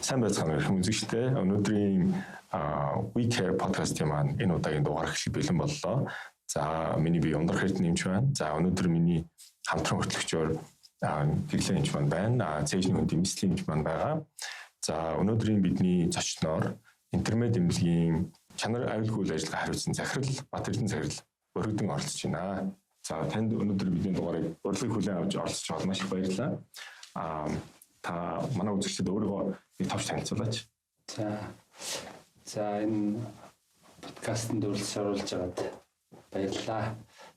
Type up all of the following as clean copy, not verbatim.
Сайн байцгаана гэх юм үзэгчтэй. Өнөөдрийн We Care podcast-ийн маань энэ удаагийн дугаар эхлэх бэлэн боллоо. За миний бие Ундрах Эрдэнэ нэмж байна. За өнөөдөр миний хамтран хөтлөгчөөр гэрлэн нэмж байна. Цэжний хүн дэмжлийн нэмж байгаа. За өнөөдрийн бидний зочноор интернет эмнэлгийн чанар аюулгүй үйл ажиллагаа хариуцсан захирал Батэрдэн захирал өргөдөн оролцож байна. За танд өнөөдөр бидний дугаарыг урилгыг хүлээн авч оролцож байгаа маш их баярлалаа. Та манай үзэгчдэд өөрийгөө би товч танилцуулаач. За энэ подкастт оролцож байгаад баярлалаа.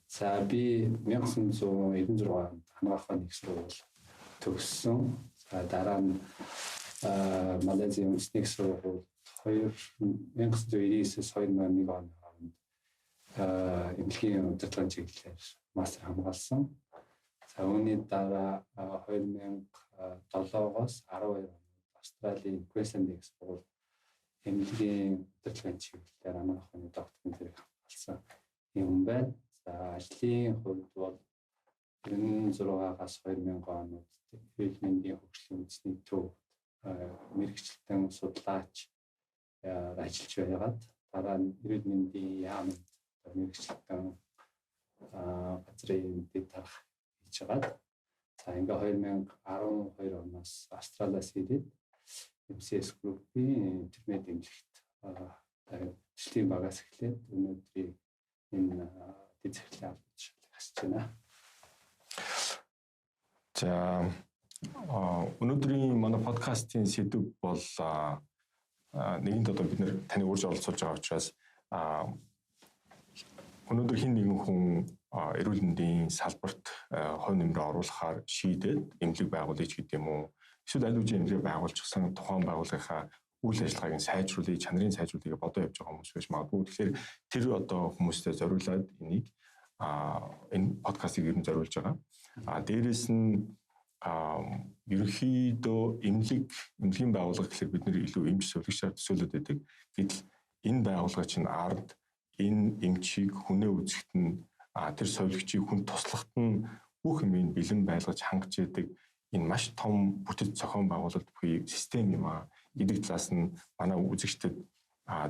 За би 1996 онд Хамгаалах ухааны их сургууль төгссөн. За дараа нь Малайзийн үндэсний их сургууль 1999-с 2001 оны хооронд эмнэлгийн удирдлагын чиглэлээр мастер хамгаалсан. За үүний дараа 2007-оос 12 онд Австралийн Queensland их сургууль эмнэлгийн удирдлагын чиглэлээр Хамгаалах ухааны докторийн зэрэг хамгаалсан юм байна. За ажлын хувьд бол 96-аас 2000 онууд эрүүл мэндийн хөгжлийн үндэсний төвд мэргэжилтэн судлаач ажиллаж байгаад дараа нь эрүүл мэндийн яамд мэргэжилтэн газрын дэд тарах хийж байгаад за ингээ 2012 оноос Австралиас ирээд MCS Group-ийн интернет эмнэлэгт төслийн багаас эхлээд өнөөдрийн энэ дэд захирлын албад хасж байна. За өнөөдрийн манай подкастын сэдэв бол нэгэнт одоо бид нэр таны урьж оролцуулж байгаа учраас өнөөдөр хин нэгэн хүн эрүүл мэндийн салбарт хувь нэмрээ оруулахаар шийдээд эмнэлэг байгуулъя гэдэг юм уу? Эсвэл аль үжийн эмнэлэг байгуулчихсан тухайн байгууллагынхаа үйл ажиллагааг сайжруулъя, чанарыг сайжруулъя гэж бодож явж байгаа хүмүүс байж магадгүй. Тэгэхээр тэр одоо хүмүүстэй зориулаад энийг энэ подкастыг ер нь зориулж байгаа. Дээрээс нь ерөнхийдөө эмнэлгийн байгууллага гэхэлэр бид нэр илүү эмч зөвлөгчөөр төсөөлөд байдаг. Гэтэл энэ байгууллага чинь ард энэ эмчийг хүнээ үзэхэд нь тэр совилгчийг хүн туслахад нь бүх юмыг бэлэн байлгаж хангаж яадаг энэ маш том бүтэц зохион байгуулалт буюу систем юм гэдэг талаас нь манай үзэгчдэд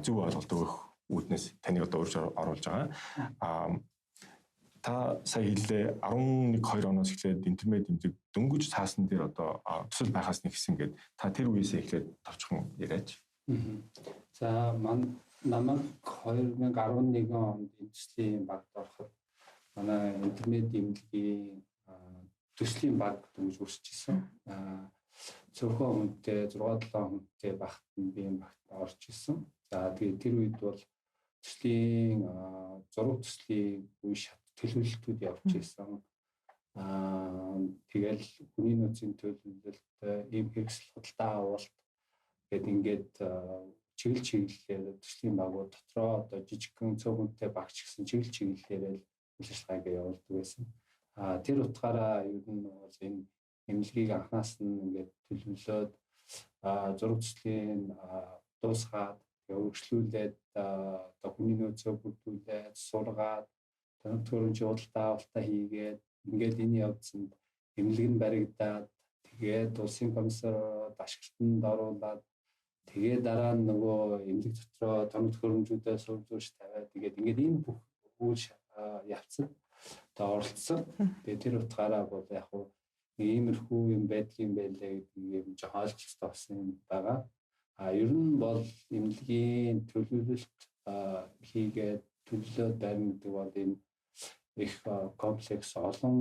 зөв ойлголт өгөх үүднээс таныг одоо урьж оруулж байгаа. Та сая хэллээ 11-2 оноос эхлээд интернет эмнэлэг дөнгөж цаасан дээр одоо төсөл байхаас нэг хэсэг ингээд та тэр үеэсээ эхлээд товчхон яриач. За намайг 2011 онд төслийн багт ороход манай интернет эмнэлгийн төслийн баг гэж үрсчихсэн. Цөөхөн хүнтэй 6-7 хүнтэй багт би энэ багт орж исэн. За тэгээд тэр үед бол төслийн зураг төслийн үе шат төлөвлөлтүүд явж исэн. Тэгэл хүний нөөцийн төлөвлөлт, ийм хэрэгсэл худалдаа авалт гэдэг ингээд чиглэлээр төслийн багууд дотроо одоо жижигхэн цөөхөнтэй багч гэсэн чиглэлээр үйл ажиллагааг явуулдаг байсан. Тэр утгаараа ер нь бол энэ эмнэлгийг анхаас нь ингээд төлөвлөөд зураг төслийн дуусгаад өргөжлүүлээд одоо хүний нөөцөө бүрдүүлээд сургаад төгрөмж худалдаа авалтаа хийгээд ингээд энэ явцанд эмнэлэг нь баригдаад тэгээд улсын комиссар ашиглалтанд оруулаад тэгээд дараа нь нөгөө эмнэлэг дотроо төгрөмжүүдээ сурвалжуулж тавиад тэгээд ингээд энэ бүх үйл явцад одоо оролцсон. Тэгээд тэр утгаараа бол яг хуу иймэрхүү юм байдгийн байлаа гэдэг юм жоохон ойлголцтой болсон юм байгаа. Ер нь бол эмнэлгийн төлөвлөлт хийгээд төлөвлөлт барина гэдэг бол энэ их комплекс олон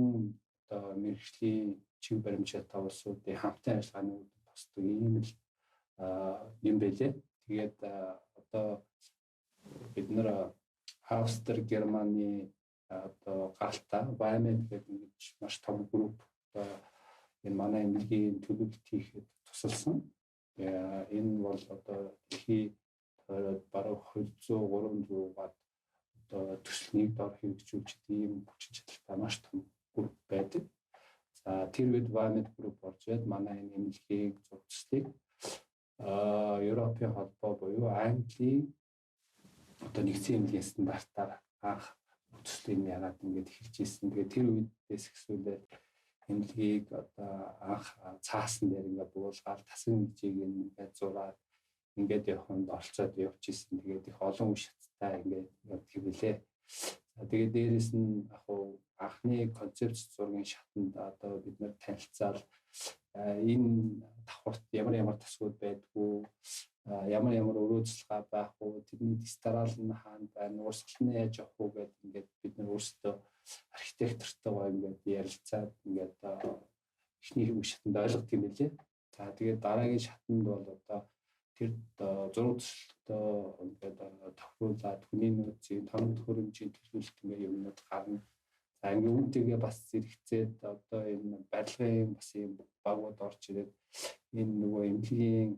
одоо мэргэжлийн чиг баримтчаатай улсуудын хамтын ажиллагааны босдог ийм л юм байлээ. Тэгээд одоо бид нэр Австри, Германы одоо галтаа Баймед гэдэг ингэж маш том групп одоо энэ манай эмнэлгийн төлөвлөлт хийхэд тусалсан. Энэ бол одоо дэлхийн баруун 200-300-аад одоо төслийг дор хэрэгжүүлж ийм хүчин чадалтай маш том групп байдаг. За тэр үед Баймед групп орж ирээд манай энэ эмнэлгийн зураг төслийг Европын холбоо буюу Английн одоо нэгдсэн эмнэлгийн стандартаар анх төслийн яагаад ингэж эхэлж ирсэн. Тэгээд тэр үедээс эхлүүлээд эмнэлгийг одоо анх цаасан дээр ингээд буулгаад тасгын хэмжээг ингээд зураад ингээд яваханд оролцоод явж исэн. Тэгээд их олон үе шаттай ингээд явдаг билээ. За тэгээд дээрэс нь анхны концепц зургийн шатанд одоо бид нэр танилцаал энэ давхарт ямар тасгууд байдгүй, ямар өрөөцөлгөө байх уу, тэрний дистарал нь хаана байна, урсгал нь яаж явах уу гэдэг ингээд бид нар өөрсдөө архитектортойгоо ингээд ярилцаад ингээд эхний үе шатанд ойлгох юм билээ. За тэгээд дараагийн шатанд бол одоо тэр зураг төсөлтөө ингээд тохируулаад хүний нөөцийн тоног төхөөрөмжийн төлөвлөлт ингээд юмнууд гарна. За ингээд үүнтэйгээ бас зэрэгцээд одоо энэ барилгын бас юм багууд орж ирээд энэ нөгөө эмнэлгийн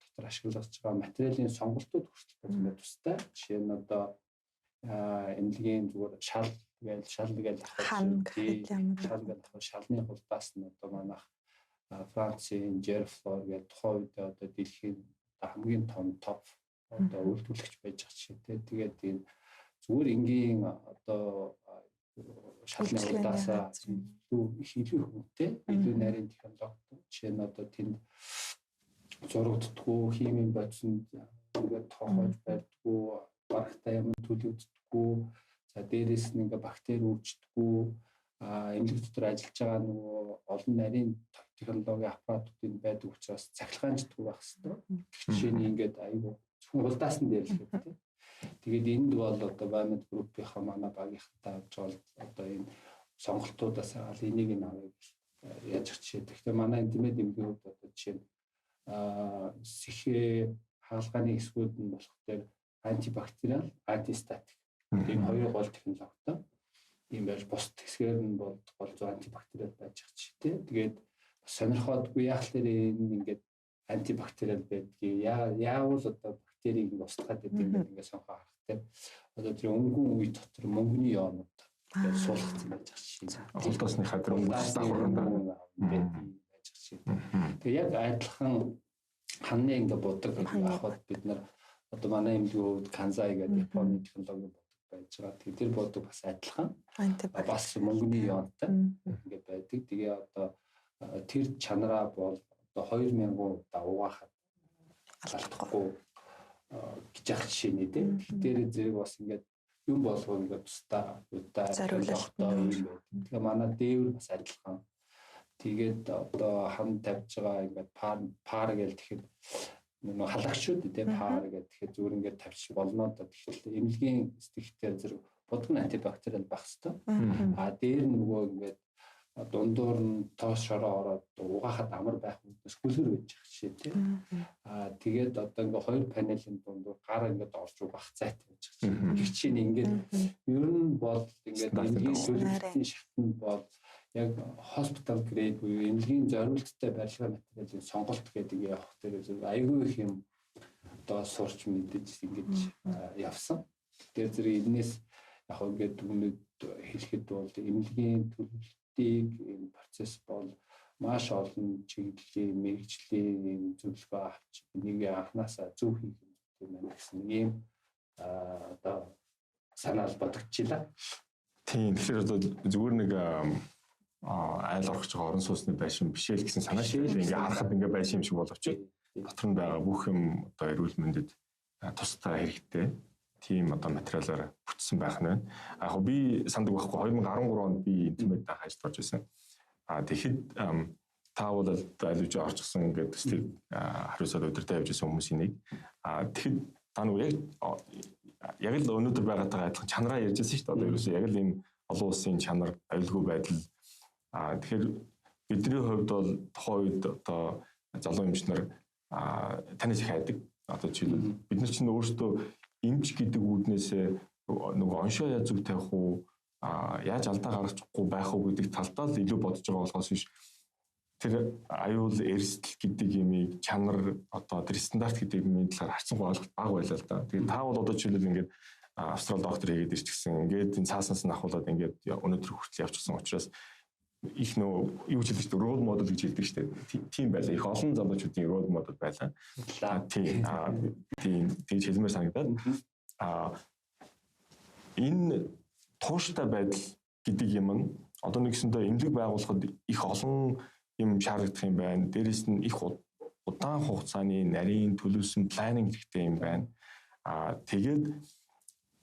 дотор ашиглаж байгаа материалын сонголтууд хүртэл ингээд тустай. Жишээ нь одоо эмнэлгийн зүгээр шал гээл авах шалны хулдаас нь одоо манайх Францын Жерфлор гэдэг тухайн үед одоо дэлхийн хамгийн том топ одоо үйлдвэрлэгч байж байгаа жишээтэй. Тэгээд энэ зүгээр энгийн одоо шалны хулдаасаа илүү хүнтэй, илүү нарийн технологи. Жишээ нь одоо тэнд зурагддаггүй, химийн бодисонд ингээд тоохож байдаггүй, барагтай юм төлөвддөггүй. За дээрээс нь ингээд бактери үүсдэггүй, эмнэлэг дотор ажиллаж байгаа нөгөө олон нарийн технологи аппаратуудын байдаг учраас цахилгаанчдаггүй байх хэрэгтэй. Жишээ нь ингээд аюу зөвхөн хулдаасан дээр л гэдэг. Тэгээд энд бол одоо Bamid Group-ийнхаа манай багийнхантай авч бол одоо энэ сонголтуудаас гал энийг нь авъя гэж яаж жишээ. Тэгэхээр манай интимэд эмнэлгүүд одоо жишээ нь сэхээ хаалгааны эсвүүд нь болох дээр антибактериал, антистатик ийм хоёр гол технологитой. Ийм байж бус хэсгээр нь бол гол зүй антибактериал байж байгаа жишээ. Тэгээд сонирхоодгүй яах вэ энэ ингээд антибактериал байдгийг яавал одоо бактерийг устгаад гэдэг ингээд сонхоо харах тийм одоо тэр өнгөн үе дотор мөнгөний ионууд ингээд суулгацсан байж байгаа жишээ. Хулдаасны хадэр өнгөс давхарна байж байгаа жишээ. Тэгээ яг адилхан ханны ингээд будаг авахд бид нар одоо манай эмнэлгийн хувьд Канзай гэдэг Японы технологи байж байгаа. Тэгээд тэр бодог бас адилхан. Бас мөнгөний ионтой ингээд байдаг. Тэгээ одоо тэр чанараа бол одоо 2000 удаа угаахад алдахгүй гэж яах жишээ нэ дээ. Тэгэхээр зэрэг бас ингээд юм болгоо ингээд тустаа удаа зориулалтаа юм байдаг. Тэгээ манай дээвэр бас адилхан. Тэгээд одоо хам тавьж байгаа ингээд пар гэж тэгэхэд нөгөө халагчуд тийм пар гэж тэгэхээр зүгээр ингээд тавьчих болно да. Тэгэхээр эмнэлгийн стихтэй зэрэг бодгон антибактериал байх хэвээр. Дээр нөгөө ингээд дундуур нь тоос шороо ороод угаахад амар байх үедээс хүлгэр байж байгаа жишээ тийм. Тэгээд одоо ингээ хоёр панелийн дундуур гар ингээд орж угаах зайтай байж байгаа. Гэх чинь ингээд ер нь бол ингээд эмнэлгийн төлөвлөлтийн шатнд бол яг hospital grade буюу эмнэлгийн зориулттай барилгын материалын сонголт гэдэг явах дээр айгүй их юм одоо сурч мэдэж ингэж явсан. Тэр зэрэг энэс яг ингээд өмнөд хэлэхэд бол эмнэлгийн төлөвлөлт энэ процесс бол маш олон чиглэлийн мэрэгжлийн зөвлөгөө авч энийг анханасаа зөв хийх юм байна гэсэн ийм одоо санаал бодогчлаа. Тийм тэгэхээр одоо зүгээр нэг айл орох гэж байгаа орон сууцны байшин биш л гэсэн санаа шиг ингээ харахад ингээ байшин юм шиг боловч дотор нь байгаа бүх юм одоо эрүүл мэндэд тустай хэрэгтэй. Тийм одоо материалаар бүтсэн байх нь байна. Яг би сандаг байхгүй 2013 онд би интимэд ажиллаж орж байсан. Тэгэхэд та бол айлж орчихсон ингээд төслийг хариуцаад удирдах явж байсан хүмүүсийн нэг. Тэгэхэд та нөгөө яг л өнөөдөр байгаатай адилхан чанараа ярьж байсан шүү дээ. Одоо ерөөсөө яг л энэ олон улсын чанар, аюулгүй байдал. Тэгэхээр бидний хувьд бол тухайн үед одоо залуу эмчнэр танаас их хайдаг. Одоо жишээлбэл бид нар чинь өөрсдөө эмч гэдэг үүднээсээ нөгөө оншоо яаж зүг тавих уу, яаж алдаа гаргачихгүй байх уу гэдэг талдаа л илүү бодож байгаа болохоос биш. Тэр аюул эрсдэл гэдэг юмыг чанар одоо тэр стандарт гэдэг юмны талаар харцангуй ойлголт бага байлаа л да. Тэгээд та бол одоо жишээлбэл ингээд австрал доктор хийгээд ирчихсэн. Ингээд энэ цааснаас нь ахуулаад ингээд өнөөдөр хүртэл явчихсан учраас их нөө юу гэж хэлдэг шүү дээ, role model гэж хэлдэг шүү дээ. Тийм байлаа. Их олон залуучуудын role model байлаа. Тийм тэгж хэлмээр санагдаад энэ тууштай байдал гэдэг юм нь одоо нэгсэндээ эмнэлэг байгуулахад их олон юм шаардлагатай юм байна. Дээрээс нь их удаан хугацааны нарийн төлөвлөсөн планинг хэрэгтэй юм байна. Тэгээд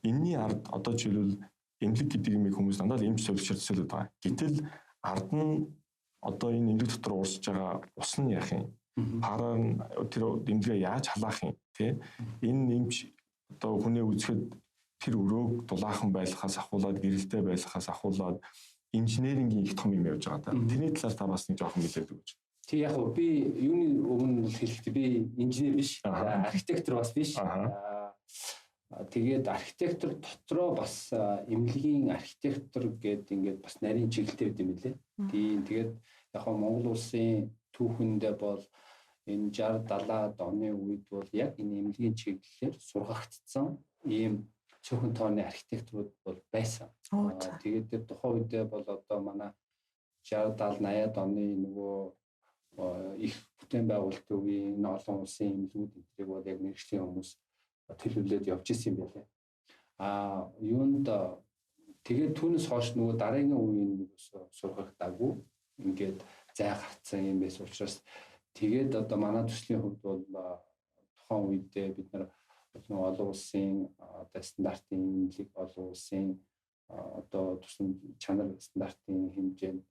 энэний ард одоо жишээлбэл эмнэлэг гэдэг юм хүмүүс дандаа л эмч төлөвчөөр төсөөлөд байгаа. Гэтэл ард нь одоо энэ эмнэлэг дотор уурсж байгаа ус нь яах юм? Параар тэр эмнэлгээ яаж халаах юм? Тэ? Энэ эмч одоо хүнээ үзэхэд тэр өрөөг дулаахан байлгахаас ахуулаад гэрэлтэй байлгахаас ахуулаад инженерингийн их том юм явж байгаа да. Тэрний талаар та бас нэг жоохон мэдээд өгөөч. Тэг яг уу би юуны өмнө хэлэхдээ би инженер биш, архитектор бас биш. Тэгээд архитектор дотроо бас эмнэлгийн архитектор гэдэг ингээд бас нарийн чиглэлтэй байт юм лээ. Тэгээд яг хоо Монгол улсын түүхэндээ бол энэ 60-70-аад оны үед бол яг энэ эмнэлгийн чиглэлээр сургагдсан ийм цөөхөн тооны архитекторууд бол байсан. Тэгээд тэр тухайн үедээ бол одоо манай 60-70-80-аад оны нөгөө их бүтээн байгуулалтын үеийн олон улсын эмнэлгүүд энтрийг бол яг мэргэжлийн хүмүүс төлөвлөд явж исэн юм байлээ. Юунд тэгээд түүнээс хойш нөгөө дараагийн үеийн сургагдаагүй ингээд зай гарцсан юм байсан учраас тэгээд одоо манай төслийн хувьд бол тухайн үедээ бид нар олон улсын одоо стандартын эмнэлэг, олон улсын одоо тусан чанар стандартын хэмжээнд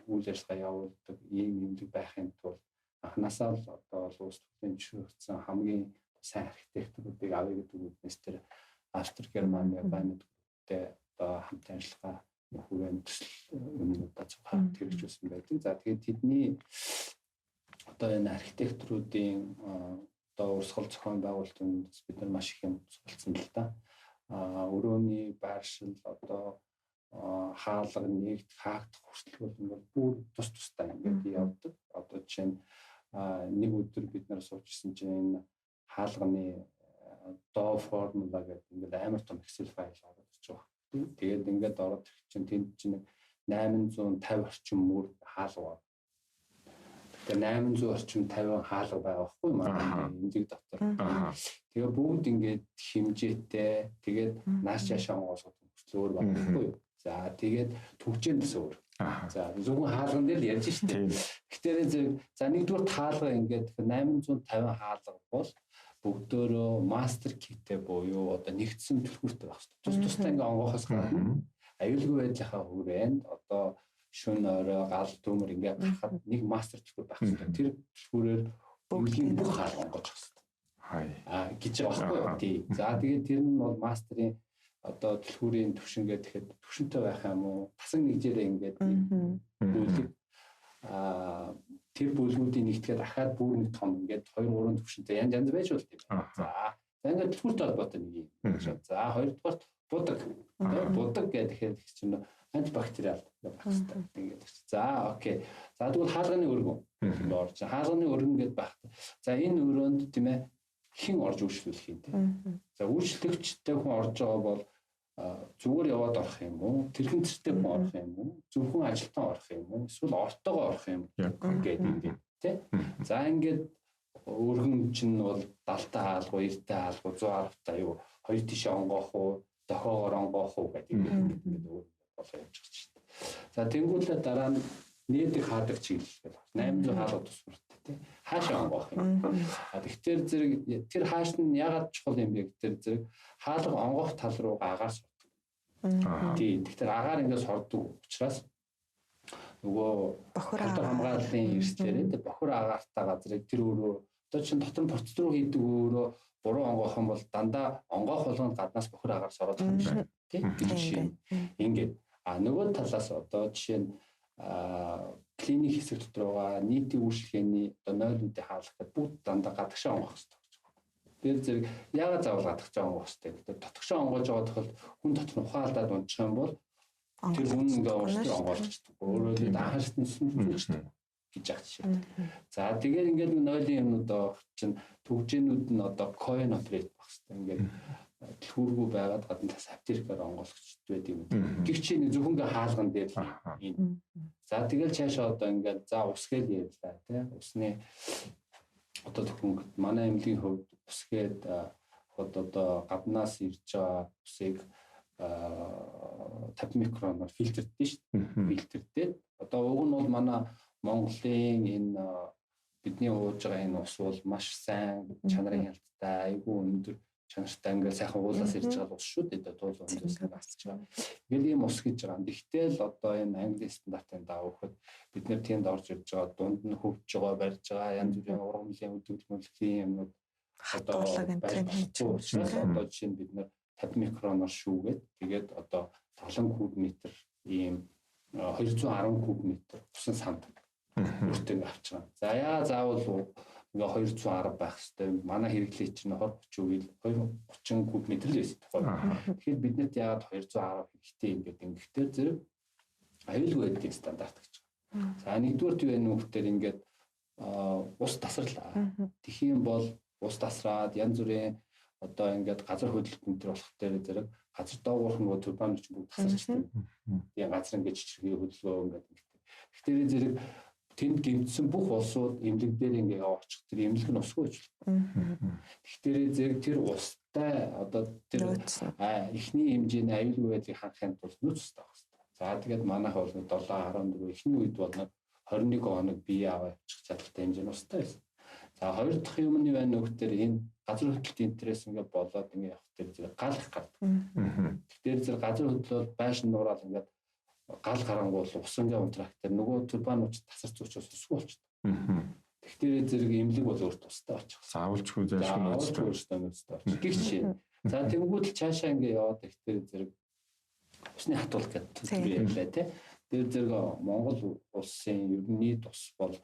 үйл ажиллагаа явуулдаг ийм эмнэлэг байхын тулд анханасаа л одоо олон улс төрлийн жишээлбэл хамгийн сайн архитекторуудыг авъя гэдэг үгнээс тэр Австри, Герман, Японд групптэй одоо хамт ажиллагаа хүрээнд юмнуудаа зохион хэрэгжүүлсэн байдаг. За тэгээд тэдний одоо энэ архитекторуудын одоо урсгал зохион байгуулалтанд бид нар маш их юм суралцсан л да. Өрөөний байршил одоо хаалга нэгт хаагдах хүртэл бол бүр тус тустай ингээд явдаг. Одоо жишээ нь нэг өдөр бид нар суучсан чинь энэ хаалганы доо формула гэдэг ингээд амар том Excel файл ороод ирж байгаа. Тэгээд ингээд ороод ирэх чинь тэнд чинь 850 орчим мөр хаалга. Тэгээд 800 орчим 50 хаалга байгаа байхгүй манай эмнэлэг дотор. Тэгээд бүгд ингээд хэмжээтэй тэгээд нааш яшаа онгоосгох хүртэл өөр байхгүй юу? За тэгээд төгжээндээс өөр. За зөвхөн хаалган дээр л ярьж штеп. Гэхдээ за нэгдүгээр хаалга ингээд 850 хаалга бол бүгдөө мастер киттэй буюу одоо нэгдсэн түлхүүртэй байх хэрэгтэй. Тус тустай ингээ онгохоос гадна аюулгүй байдлынхаа хүрээнд одоо шөнө орой гал төмөр ингээ гарахад нэг мастер түлхүүр байх хэрэгтэй. Тэр түлхүүрээр бүгдийн бүх хаалга онгож байх хэрэгтэй. Гэж байгаа байхгүй юу? Тий. За тэгээд тэр нь бол мастерын одоо түлхүүрийн төвшин гэхэд төвшөнтэй байх юм уу? Тасаг нэгжээрээ ингээд бүлэг тэр бүлгүүдийн нэгтгээд дахиад бүр нэг том ингээд 2-3 төвшөнтэй янз байж болт юм. За ингээд түлхүүртэй холбоотой нэг юм. За хоёрдугаар будаг. Будаг гэхээр чинь антибактериал байх хэрэгтэй. Тэгээд за окей. За тэгвэл хаалганы өргөн орж. Хаалганы өргөн гэдээ байх. За энэ өрөөнд тийм ээ хэн орж үйлчлүүлэх юм те. За үйлчлэгчтэй хүн орж байгаа бол зүгээр яваад орох юм уу? Тэрхэн цэртэй хүн орох юм уу? Зөвхөн ажилтан орох юм уу? Эсвэл ортогоо орох юм гэдэг юм тий. За ингээд өргөн чинь бол 70 та хаалга, 90 та хаалга, 110 та юу хоёр тишээ онгоох уу, дохоогоор онгоох уу гэдэг ингээд өөр болоо явж байгаа шүү дээ. За тэнгуүлээ дараа нь нээдэг хаадаг чиглэл гэх 800 хаалга тусмартай тий. Хаашаа онгоох юм. Тэгэхээр зэрэг тэр хааш нь ягаад чухал юм бэ гэхээр зэрэг хаалга онгоох тал руу агаар сордог. Тий. Тэгэхээр агаар ингээд сордог учраас нөгөө бохор хамгааллын эрсдэлээр бохор агаартай газрыг тэр өөрөө одоо чинь дотор нь процедур хийдэг өөрөө буруу онгоох юм бол дандаа онгоох болгонд гаднаас бохор агаар сороод байгаа юм шиг тий. Жишээ ингээд нөгөө талаас одоо жишээ нь клиник хэсэг дотор байгаа нийтийн үйлчлэгээний одоо 0 үдэ хаалгах гэдэг бүгд дандаа гадагшаа онгоох хэрэгтэй. Тэр зэрэг яагаад заавал гадагшаа онгоох хэрэгтэй гэдэг дотгошоо онгоож байгаа тохиолдолд хүн дотор ухаалдаад унчих юм бол тэр хүн ингээ ууштай онгоолчдаг. Өөрөөр анхаарсан сүнжүүлждэг гэж яах жишээ. За тэгээд ингээд нойлын юмнууд чинь төгжээнүүд нь одоо coin operate байх хэрэгтэй. Ингээд дэлгүүргүй байгаад гадна тас аптекаар онгоолгочд байдаг юм. Гэвч нэг зөвхөн ингээ хаалган дээр л юм. За тэгэл цаашаа одоо ингээд за ус гээл ярьлаа тий. Усны одоо зөвхөн манай эмнэлгийн хувьд ус гээд одоо гаднаас ирж байгаа усыг 50 микроноор фильтрдэж шүү дээ. Фильтрдээд одоо уг нь бол манай Монголын энэ бидний ууж байгаа энэ ус бол маш сайн чанарын хялттай, айгүй өндөр чанартай ингээд сайхан уулаас ирж байгаа ус шүү дээ. Туул өнөөс басж байгаа. Ингээл ийм ус гэж байгаа. Гэхдээ л одоо энэ Английн стандартын дагуу гэхэд бид нэр тэнд орж ирж байгаа дунд нь хөвж байгаа, барьж байгаа янз бүрийн ургамлын өдөлмөлийн юмнууд одоо учраас одоо жишээ нь бид нэр 50 микроноор шүүгээд тэгээд одоо 70 куб метр ийм 210 куб метр усан санд өртөг авч байгаа. За яа заавал ингээ 210 байх хэвээр манай хэрэглээ чинь 20 30 үйл 230 куб метр л байсан тохиол. Тэгэхээр биднэрт яагаад 210 хэрэгтэй юм гэдэг ингэхдээ зэрэг аюулгүй байдлын стандарт гэж байгаа. За нэгдүгээр юу вэ нөхдөр ингээд ус тасарлаа. Тэгэх юм бол ус тасраад янз бүрийн одоо ингээд газар хөдлөлт төр болох дээр зэрэг газар доогоорх нөгөө турбин ч бүгд тасарчдаг. Тэгээ газар ингээд чичирхий хөдөлгөөн ингээд. Тэгэхээр зэрэг тэнд гимтсэн бүх улсууд эмнэлэг дээр ингээ яваачих тэр эмнэлэг нь усгүй ч. Тэгэхээр зэрэг тэр устай одоо тэр эхний хэмжээний аюулгүй байдлыг хангахын тулд нөөц таах хэрэгтэй. За тэгээд манайх бол 7 14 эхний үед бол 21 хоног бие аваа явуучих чадaltaй хэмжээний устай байсан. За хоёр дахь юм нь байна нөхдөр энэ газар хөдлөлт интерес ингээ болоод ингээ явах тэр зэрэг гал их гардаг. Тэгэхээр зэрэг газар хөдлөл байшин нуурал ингээ гал гарангуул усан унтрах тэр нөгөө турбинууд тасарч учраас усгүй болчихдог. Тэгэхээр зэрэг эмнэлэг бол өөрт тустай очих. Заавалчгүй зайлшгүй нөөцтэй очих. Гихшээ. За тэгвэл цаашаа ингээ яваад ихтэй зэрэг усны хатуулт гэдэг ярьлаа тий. Тэр зэрэг Монгол улсын ерөнхий тус бол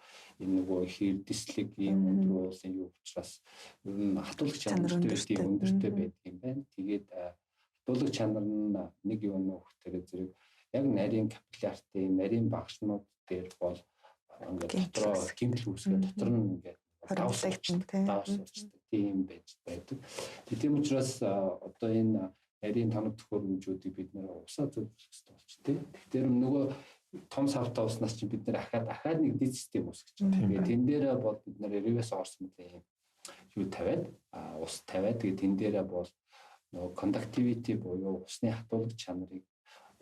энэ нөгөө их эрдэслэг ийм өндөр улсын юу учраас ер нь хатуулагч чанартай өндөртэй байдаг юм байна. Тэгээд хатуулагч чанар нь нэг юу нөхдөр зэрэг яг нарийн капилляртын нарийн багшнууд дээр бол ингээд дотроо гэмтэл үүсгээ дотор нь ингээд давсагчдаг тийм байж байдаг. Тийм учраас одоо энэ нарийн тоног төхөөрөмжүүдийг бид нэр усаа зөвлөх хэрэгтэй болчих тийм. Тэгэхээр нөгөө том савтаа уснаас чинь бид нэр ахаад нэг дэд систем үүсгэж байгаа. Тэгээд тэн дээрээ бол бид нэр reverse osmosis юу тавиад ус тавиад тэгээд тэн дээрээ бол нөгөө conductivity буюу усны хатуулагч чанарыг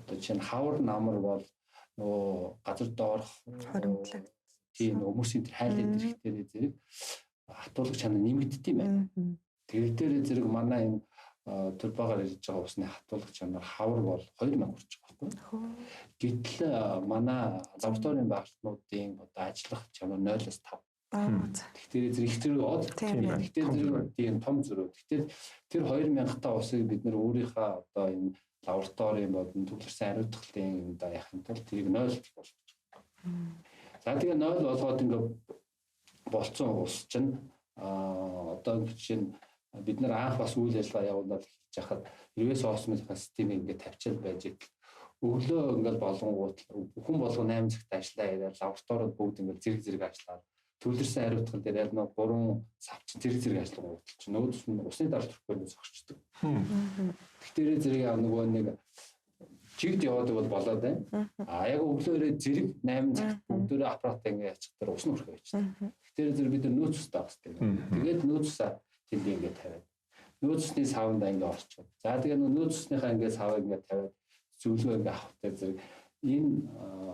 одоо чинь хавар намар бол нөгөө газар доорх тийм хүмүүсийн тэр хайлт хэрэгтэй зэрэг хатуулагч чанар нэмэгддэм байна. Тэр дээр зэрэг манай энэ турбагаар ирж байгаа усны хатуулагч чанар хавар бол 2000 хүрч байгаа байхгүй. Гэтэл манай лабораторийн багшнуудын одоо ажиллах чанар 0-5. Тэгэхээр зэрэг их зэрэг од. Тэгэхээр зэрэг тийм том зөрөө. Тэгэхээр тэр 2000 та усыг бид нэр өөрийнхөө одоо энэ лабораторийн бодон төвлөрсөн хариуцлагын юмдаа яхахын тулд тэрийг 0 болгож байгаа. За тэгээ 0 болгоод ингээ болцсон ус чинь одоо чинь бид нэр анх бас үйл ажиллагаа явуулаад хийж хахад reverse osmosis системийг ингээ тавьчаал байж идэл өглөө ингээл болгонгууд бүхэн болгоо 8 цагт ажиллаа яриад лабораторид бүгд ингээл зэрэг ажиллаад төвлөрсөн хариуцлага дээр яг нэг 3 савч зэрэг ажиллах уудал чинь нөөц нь усны даралт төрхөөр зогсчдөг. Тэгэхээр зэрэг нөгөө нэг чигд яваадаг бол болоод байна. Яг өглөөрөө зэрэг 8 цагт бүгдөө аппарат ингээ ячих дээр ус нь өрхөө явчихдаг. Тэгэхээр зэрэг бид нөөц ус таах хэрэгтэй. Тэгээд нөөц ус тэнд ингээ тавиад нөөц усны савнд ингээ орчих. За тэгээд нөөц усныхаа ингээ савыг ингээ тавиад зөвлөгөө ингээ авахтай зэрэг энэ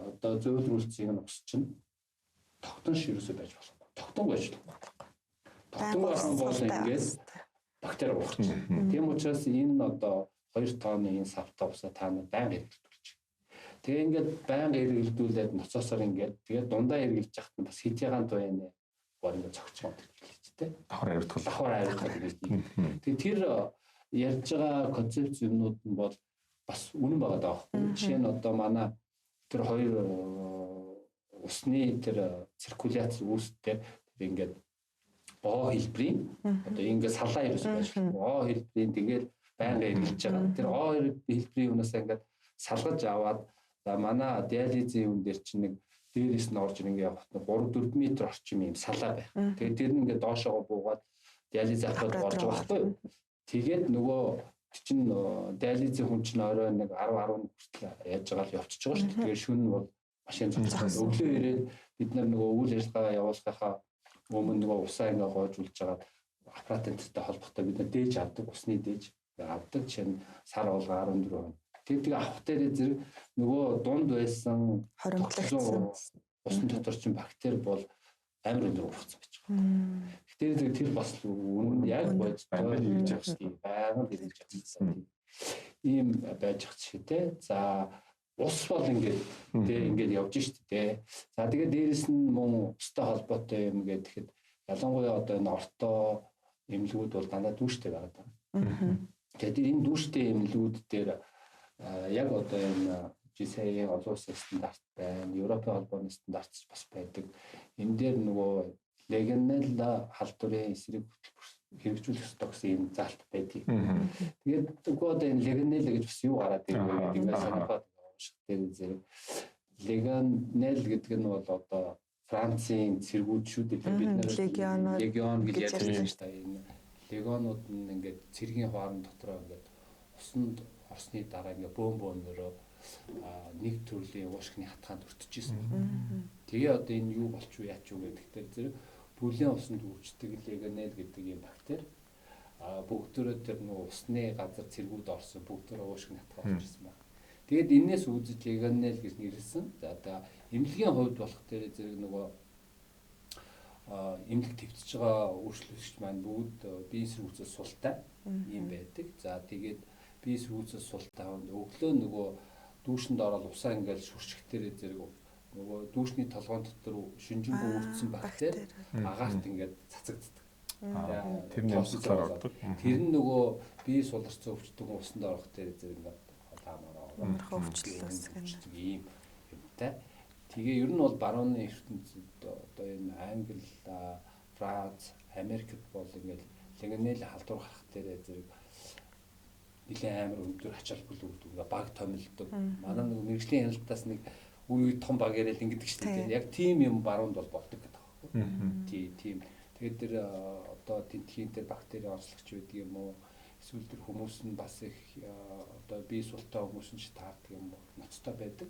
одоо зөвлөрүүлсэн энэ ус чинь тогтнол ширүүсээ байж болохгүй. Тогтонгүй ажиллах. Тогтонгүй хан бол ингээс бактери уурчих. Тийм учраас энэ одоо 2 тонны энэ савтаа усаа та нар байнга хэрэглүүлж. Тэгээ ингээд байнга хэрэглүүлээд ноцоосоор ингээд тэгээд дундаа хэрэглэж яхад нь бас хитягаан туяаны гол ингээд зогч байгаа хэрэгтэй. Давхар хариуцлага гэж. Тэгээд тэр ярьж байгаа концепц юмнууд нь бол бас үнэн байгаа даахгүй. Жишээ нь одоо манай тэр хоёр усны тэр циркуляц үүсдэг ингээд О хэлбэрийн одоо ингээд салаа ерөөсөө байж болох. О хэлбэрийн тэгээд байнга хэрэглэж байгаа. Тэр О хэлбэрийн юмнаас ингээд салгаж аваад за манай диализийн юм дээр чинь нэг дээрээс нь орж ингээд явахт 3-4 м орчим юм салаа байх. Тэгээд тэр нь ингээд доошоо буугаад диализ авахд орж байгаа байхгүй юу? Тэгээд нөгөө чинь диализийн хүн чинь орой нэг 10-11 хүртэл яаж байгаа л явчихж байгаа шүү дээ. Тэгээд шөнө нь бол машин зогсож өглөө ирээд бид нар нөгөө үйл ажиллагаа явуулахаа өмнө нөгөө усаа ингээ гоожулж байгаа аппараттай холбоотой бид нар дээж авдаг усны дээж авдаг чинь сар болго 14 хоног. Тэгээд авах дээр зэрэг нөгөө дунд байсан хоримтлагдсан усан дотор чинь бактери бол амар өндөр ургацсан байж байгаа. Тэгэхээр тэр бас үнэн яг бодтой байж байгаа шүү дээ. Байгаль хэрэгж чадсан. Ийм байж ах чигтэй. За ус бол ингээд явж штэ. За тэгээд дээрэс нь мөн устай холбоотой юм гэхэд ялангуяа одоо энэ орто эмнэлгүүд бол дандаа дүүштэй байгаа. Тэгээд энэ дүүштэй эмнэлгүүд дээр яг одоо энэ GSA олон улсын стандарт байна, Европын холбооны стандарт бас байдаг. Энэ дээр нөгөө легионелла халдварын эсрэг хэрэгжүүлэх ёстой гэсэн юм заалт байдгийг. Тэгээд нөгөө одоо энэ легионелла гэж бас юу гараад ирэх вэ гэдэг нь санахад унших дээр зэрэг легионелл гэдэг нь бол одоо Францын цэргүүд шүү дээ. Бид нар легион гэж ярьж байгаа шүү дээ. Энэ легионууд нь ингээд цэргийн хооронд дотроо ингээд усанд орсны дараа ингээд бөөнөрөө нэг төрлийн уушгины хатгаанд өртөжсэн. Тэгээ одоо энэ юу болчих вэ яач юу гэдэгтэр зэрэг бүлийн усанд үүсдэг легионелл гэдэг юм бактери бүгдөө тэр нөө усны газар цэргүүд орсон бүгдөө уушгины хатгаа орчихсон байна. Тэгээд энээс үүсэж легионелл гэж нэрлсэн. За одоо эмнэлгийн хувьд болох дээр зэрэг нөгөө эмнэлэг твцэж байгаа өөрчлөлтч маань бүгд биеийн сэргүүцэл султай юм байдаг. За тэгээд биеийн сэргүүцэл султай өглөө нөгөө дүүшинд ороод усаа ингээл шүрчгтэрээ зэрэг нөгөө дүүшний толгойн дотор шинжингүй үрдсэн бактери агаарт ингээд цацагддаг. Тэрний явцлаар ордог. Тэр нь нөгөө бие суларцсан өвчтөг усанд орох дээр зэрэг ингээд өвчлөлт ийм юмтай. Тэгээ ер нь бол барууны ертөнцид одоо энэ Англи, Франц, Америкт бол ингээд легионелл халдвар гарах дээр зэрэг нэлээд амар өндөр ачаал бүл өгдөг. Баг томилдог. Манай нэг мэрэгжлийн хяналтаас нэг үе том баг яриад ингэдэг шүү дээ. Яг тийм юм баруунд бол болдог гэдэг байхгүй. Тийм. Тэгээд тэр одоо тентхийн дээр бактери онцлогч байдаг юм уу? Эсвэл тэр хүмүүс нь бас их одоо бие султай хүмүүс нь ч таардаг юм уу? Ноцтой байдаг.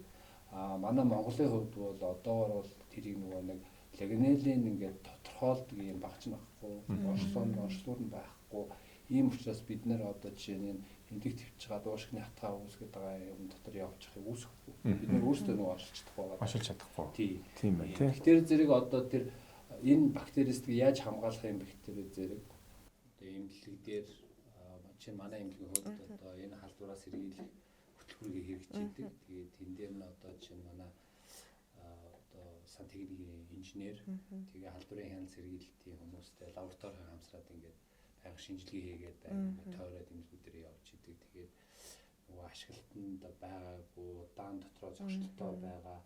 Манай Монголын хувьд бол одоогор бол тэрийг нөгөө нэг легионеллийн ингээд тодорхойлдог юм багч байхгүй. Орчлуур нь байхгүй. Ийм учраас бид нэр одоо жишээ нь эмнэлэг твж байгаа дуушгины хатгаа үүсгэж байгаа юм дотор явчихыг үүсэхгүй. Бид нар өөрсдөө нөгөө оршилж чадахгүй. Тийм байна тийм. Тэгэхээр зэрэг одоо тэр энэ бактерист яаж хамгаалах юм бэ гэхээр зэрэг одоо эмнэлэг дээр чинь манай эмнэлгийн хувьд одоо энэ халдвараас сэргийлэх хөтөлбөрийг хэрэгжүүлдэг. Тэгээд тэн дээр нь одоо чинь манай одоо сан техникийн инженер тэгээ халдварын хяналт сэргийлэлтийн хүмүүстэй лаборатори хамсраад ингээд байнга шинжилгээ хийгээд байнга тойроод эмнэлгүүдээр явж идэг. Тэгээд нөгөө ашиглалтанд байгаагүй даан дотроо зогсолттой байгаа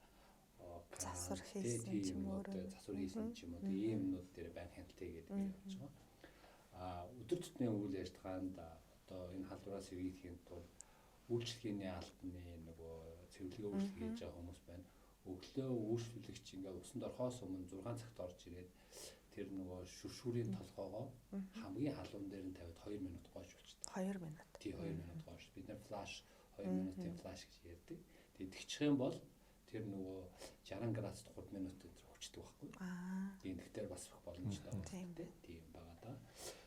засвар хийсэн юм уу ийм юмнууд дээр байнга хяналт хийгээд явж байгаа. Өдөр тутмын үйл ажиллагаанд одоо энэ халдвараас сэргийлэхийн тулд үйлчлэгээний албаны нөгөө цэвэрлэгээ үйлчлэг хийж байгаа хүмүүс байна. Өглөө үйлчлүүлэгч ингээ усанд орохоос өмнө 6 цагт орж ирээд тэр нөгөө шүршүүрийн толгоогоо хамгийн халуун дээр нь тавиад 2 минут гойж болчихдог. 2 минут. Тий 2 минут гойж. Бид нар флаш 2 минутын флаш гэж ярьдаг. Тэгээд тэгчих юм бол тэр нөгөө 60 градусд 3 минут энэ хүчдэг байхгүй. Тийм тэгэхээр бас их боломжтой байна. Тийм байгаа да.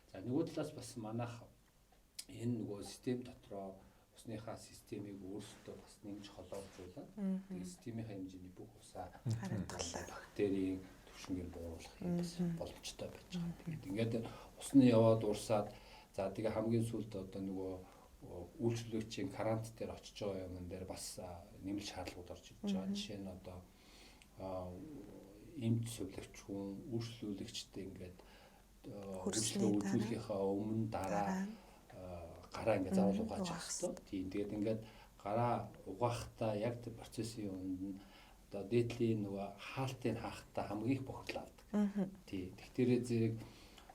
За нөгөө талаас бас манайх энэ нөгөө систем дотроо усныхаа системийг өөрсдөө бас нэмж холоожуулаад тэгээд системийн хэмжээний бүх усаа бактерийн төвшингээр бууруулах юм бас боломжтой байж байгаа. Тэгээд ингээд усны яваад урсаад за тэгээ хамгийн сүүлд одоо нөгөө үйлчлүүлэгчийн карант дээр очиж байгаа юм дээр бас нэмэлт шаардлагууд орж ирж байгаа. Жишээ нь одоо эмч сувлагч хүн үйлчлүүлэгчтэй ингээд үйлчлүүлэхийнхаа өмнө дараа гараа ингээд заавал угааж явах хэрэгтэй. Тийм тэгээд ингээд гараа угаахтаа яг тэр процессын өмнө нь одоо дээдлийн нөгөө хаалтыг хаахтаа хамгийн их бохирдол авдаг. Тийм. Тэгэхээр зэрэг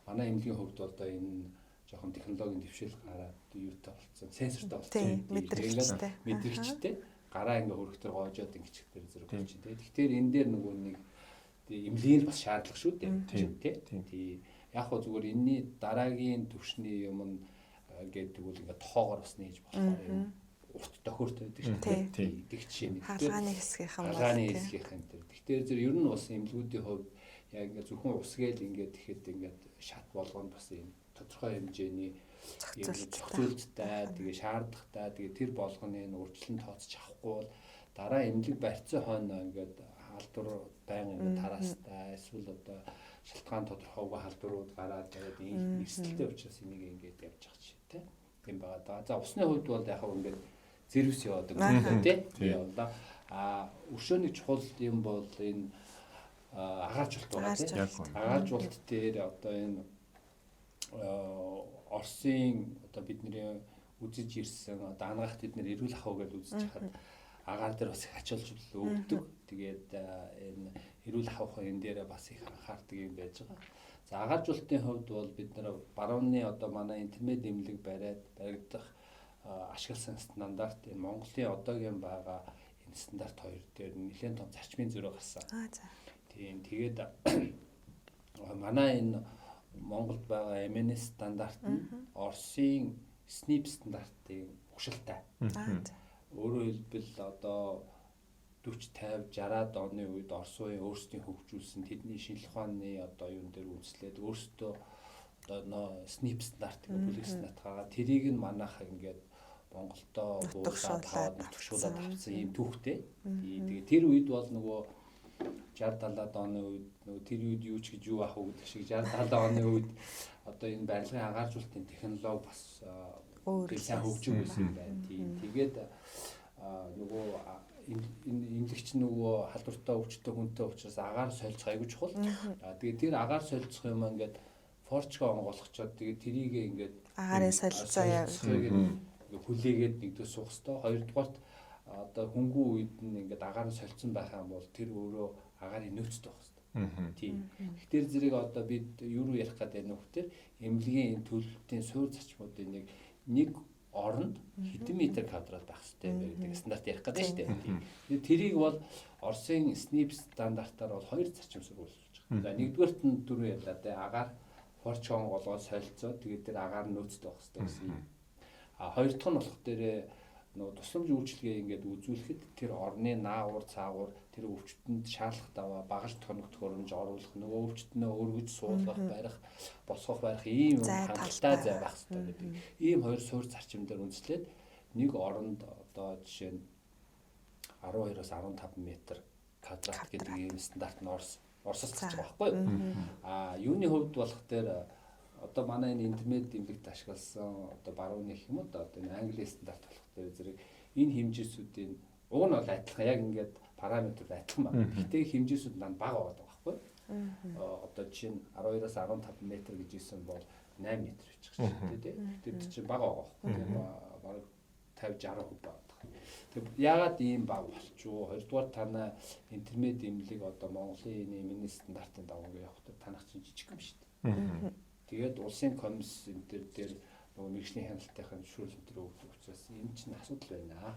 манай эмнэлгийн хувьд одоо энэ жоохон технологийн дэвшил гараад юутай болсон, сенсортой болсон. Мэдрэгчтэй гараа ингээ хөрөхтөр гоожоод ингэчээр зэрэг болж байна. Тэгэхээр энэ дээр нөгөө нэг эмнэлгийн бас шаардлага шүү дээ. Тийм. Яг хөө зүгээр энэний дараагийн төвшний юм нь гэдэг үл ингээ тоогоор бас нээж болохоор юм урт тохиортой байдаг шүү дээ. Тэг чинь хаалгааны хэсгийнхэн тэр. Тэгэхээр зэрэг ер нь бас эмнэлгүүдийн хувьд яг ингээ зөвхөн ус гээл ингээ тэгэхэд ингээ шат болгонд бас юм тодорхой хэмжээний Зохицуулттай. зохицуулттай тэгээ шаардлагатай тэгээ тэр болгоны өөрчлөлт тооцож авахгүй бол дараа эмнэлэг барьцсан хойно ингээд халдвар байнга ингээд тараастай эсвэл одоо шалтгаан тодорхойгүй халдварууд гараад тэгээд эрсдэлтэй учраас энийг ингээд явж байгаа чинь тийм байгаа даа. За усны хувьд бол яг хөө ингээд зэрвс яваад байгаа тийм яваа. Өршөөний чухал юм бол энэ агааржуулалт байгаа тийм. Агааржуулалт дээр одоо энэ Оросын одоо бидний үзэж ирсэн одоо ангаахт бид нэр эрүүл ахуй гэж үзэж хахад агаар дээр бас их ач холбогдол өгдөг. Тэгээд энэ эрүүл ахуйн энэ дээр бас их анхаардаг юм байж байгаа. За агааржуулалтын хувьд бол бид нэр барууны одоо манай интернет эмнэлэг баригдах ашигласан стандарт энэ Монголын одоогийн байгаа энэ стандарт хоёр дээр нэлээд том зарчмын зөрөө гарсан. За. Тийм тэгээд манай энэ Монголд байгаа MNS стандарт нь Оросын SNP стандартын угшилтай. Өөрөөр хэлбэл одоо 40, 50, 60-аад оны үед Орос улсын өөрсдийн хөгжүүлсэн тэдний шинжилгээ ухааны одоо юун дээр үндэслээд өөрсдөө одоо SNP стандарт гэх бүлэг стандарт гаргаад тэрийг нь манайх ингээд Монголдоо буулгаад нутгшуулаад авсан юм түүхтэй. Тэгээд тэр үед бол нөгөө 60-70-аад оны үед нөгөө тэр үед юу ч гэж юу ах уу гэдэг шиг 60-70 оны үед одоо энэ барилгын агааржуулалтын технологи бас сайн хөгжиж байсан юм байна. Тэгээд нөгөө эмнэлэгч нөгөө халдвартай өвчтөй хүнтэй учраас агаар солилцох аягүй чухал. Тэгээд тэр агаар солилцох юм ингээд форчго онгойлгочоод тэгээд тэрийг ингээд агарын солилцоо явуулдаг хүлээгээд нэгдээ суух хэвээр. Хоёрдугаарт одоо хөнгүү үед нь ингээд агаар солилцсон байх юм бол тэр өөрөө агарын нөөцтэй байх хэвээр. Тийм. Тэгэхээр зэрэг одоо бид юу руу ярих гэдэг нь вөхтөр эмнэлгийн энэ төлөвлөлтийн суурь зарчмуудын нэг оронд хэдэн метр квадрат байх хэрэгтэй гэдэг стандарт ярих гэдэг шүү дээ. Тэрийг бол Оросын SNP стандартаар бол хоёр зарчим сургуулж байгаа. За нэгдүгээрт нь дөрөв яллаа дээ агаар форчон голгоод солилцоо тэгээд тэр агаар нөөцтэй байх хэрэгтэй гэсэн юм. Хоёр дахь нь болох дээрээ нөгөө тусламж үйлчилгээ ингээд үзүүлэхэд тэр орны наагур цаагур тэр өвчтөнд шаардлагатай багаж тоног төхөөрөмж оруулах нөгөө өвчтөнөө өргөж суулгах барих босгох барих ийм хангалттай зай байх хэрэгтэй гэдэг. Ийм хоёр суурь зарчим дээр үндэслээд нэг оронд одоо жишээ нь 12-оос 15 метр квадрат гэдэг ийм стандарт нь Оросоос гарч байгаа байхгүй юу? Юуны хувьд болох дээр одоо манай энэ интернет эмнэлэгт ашигласан одоо барууны гэх юм уу одоо энэ англи стандарт болох дээр зэрэг энэ хэмжээсүүдийн уг нь бол адилхан яг ингээд параметр адилхан байна. Гэхдээ хэмжээсүүд маань бага байгаа байхгүй юу? Одоо жишээ нь 12-оос 15 метр гэж хэлсэн бол 8 метр гэж байна шүү дээ. Тэгэхээр чинь бага байгаа байхгүй юу? Бараг 50-60% байгаа. Тэг яагаад ийм баг болчихоо? Хоёрдугаар танай интернет эмнэлэг одоо Монголын энэ стандартын дагуу явахдаа танах чинь жижиг юм шүү дээ. Тэгээд улсын комисс энэ дээр нөгөө мэргэжлийн хяналтынхаа зөвшөөрлөн төр өгдөг учраас энэ чинь асуудал байна.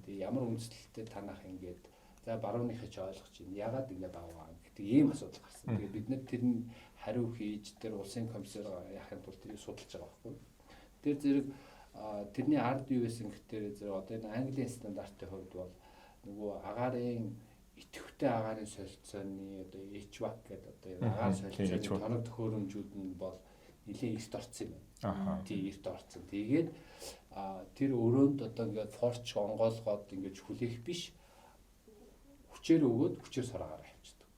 Тэгээд ямар үндэслэлтэй танах ингээд за барууныхаа ч ойлгож байна. Яагаад ингэ баваа гэдэг ийм асуудал гарсан. Тэгээд бид нэр тэр нь хариу хийж тэр улсын комиссээр яхахын тулд тэрийг судалж байгаа байхгүй. Тэр зэрэг тэрний ард юу байсан гэхээр зэрэг одоо энэ английн стандартын хувьд бол нөгөө агарын идэвхтэй агарын солилцооны одоо HVAC гэдэг одоо энэ агаар солилцооны тоног төхөөрөмжүүд нь бол нэлийн эрт орцсон юм байна. Тийм эрт орцсон. Тэгээд тэр өрөөнд одоо ингээд форч онгойлгоод ингээд хүлээх биш хүчээр өгөөд хүчээр сураагаар явчихдаг.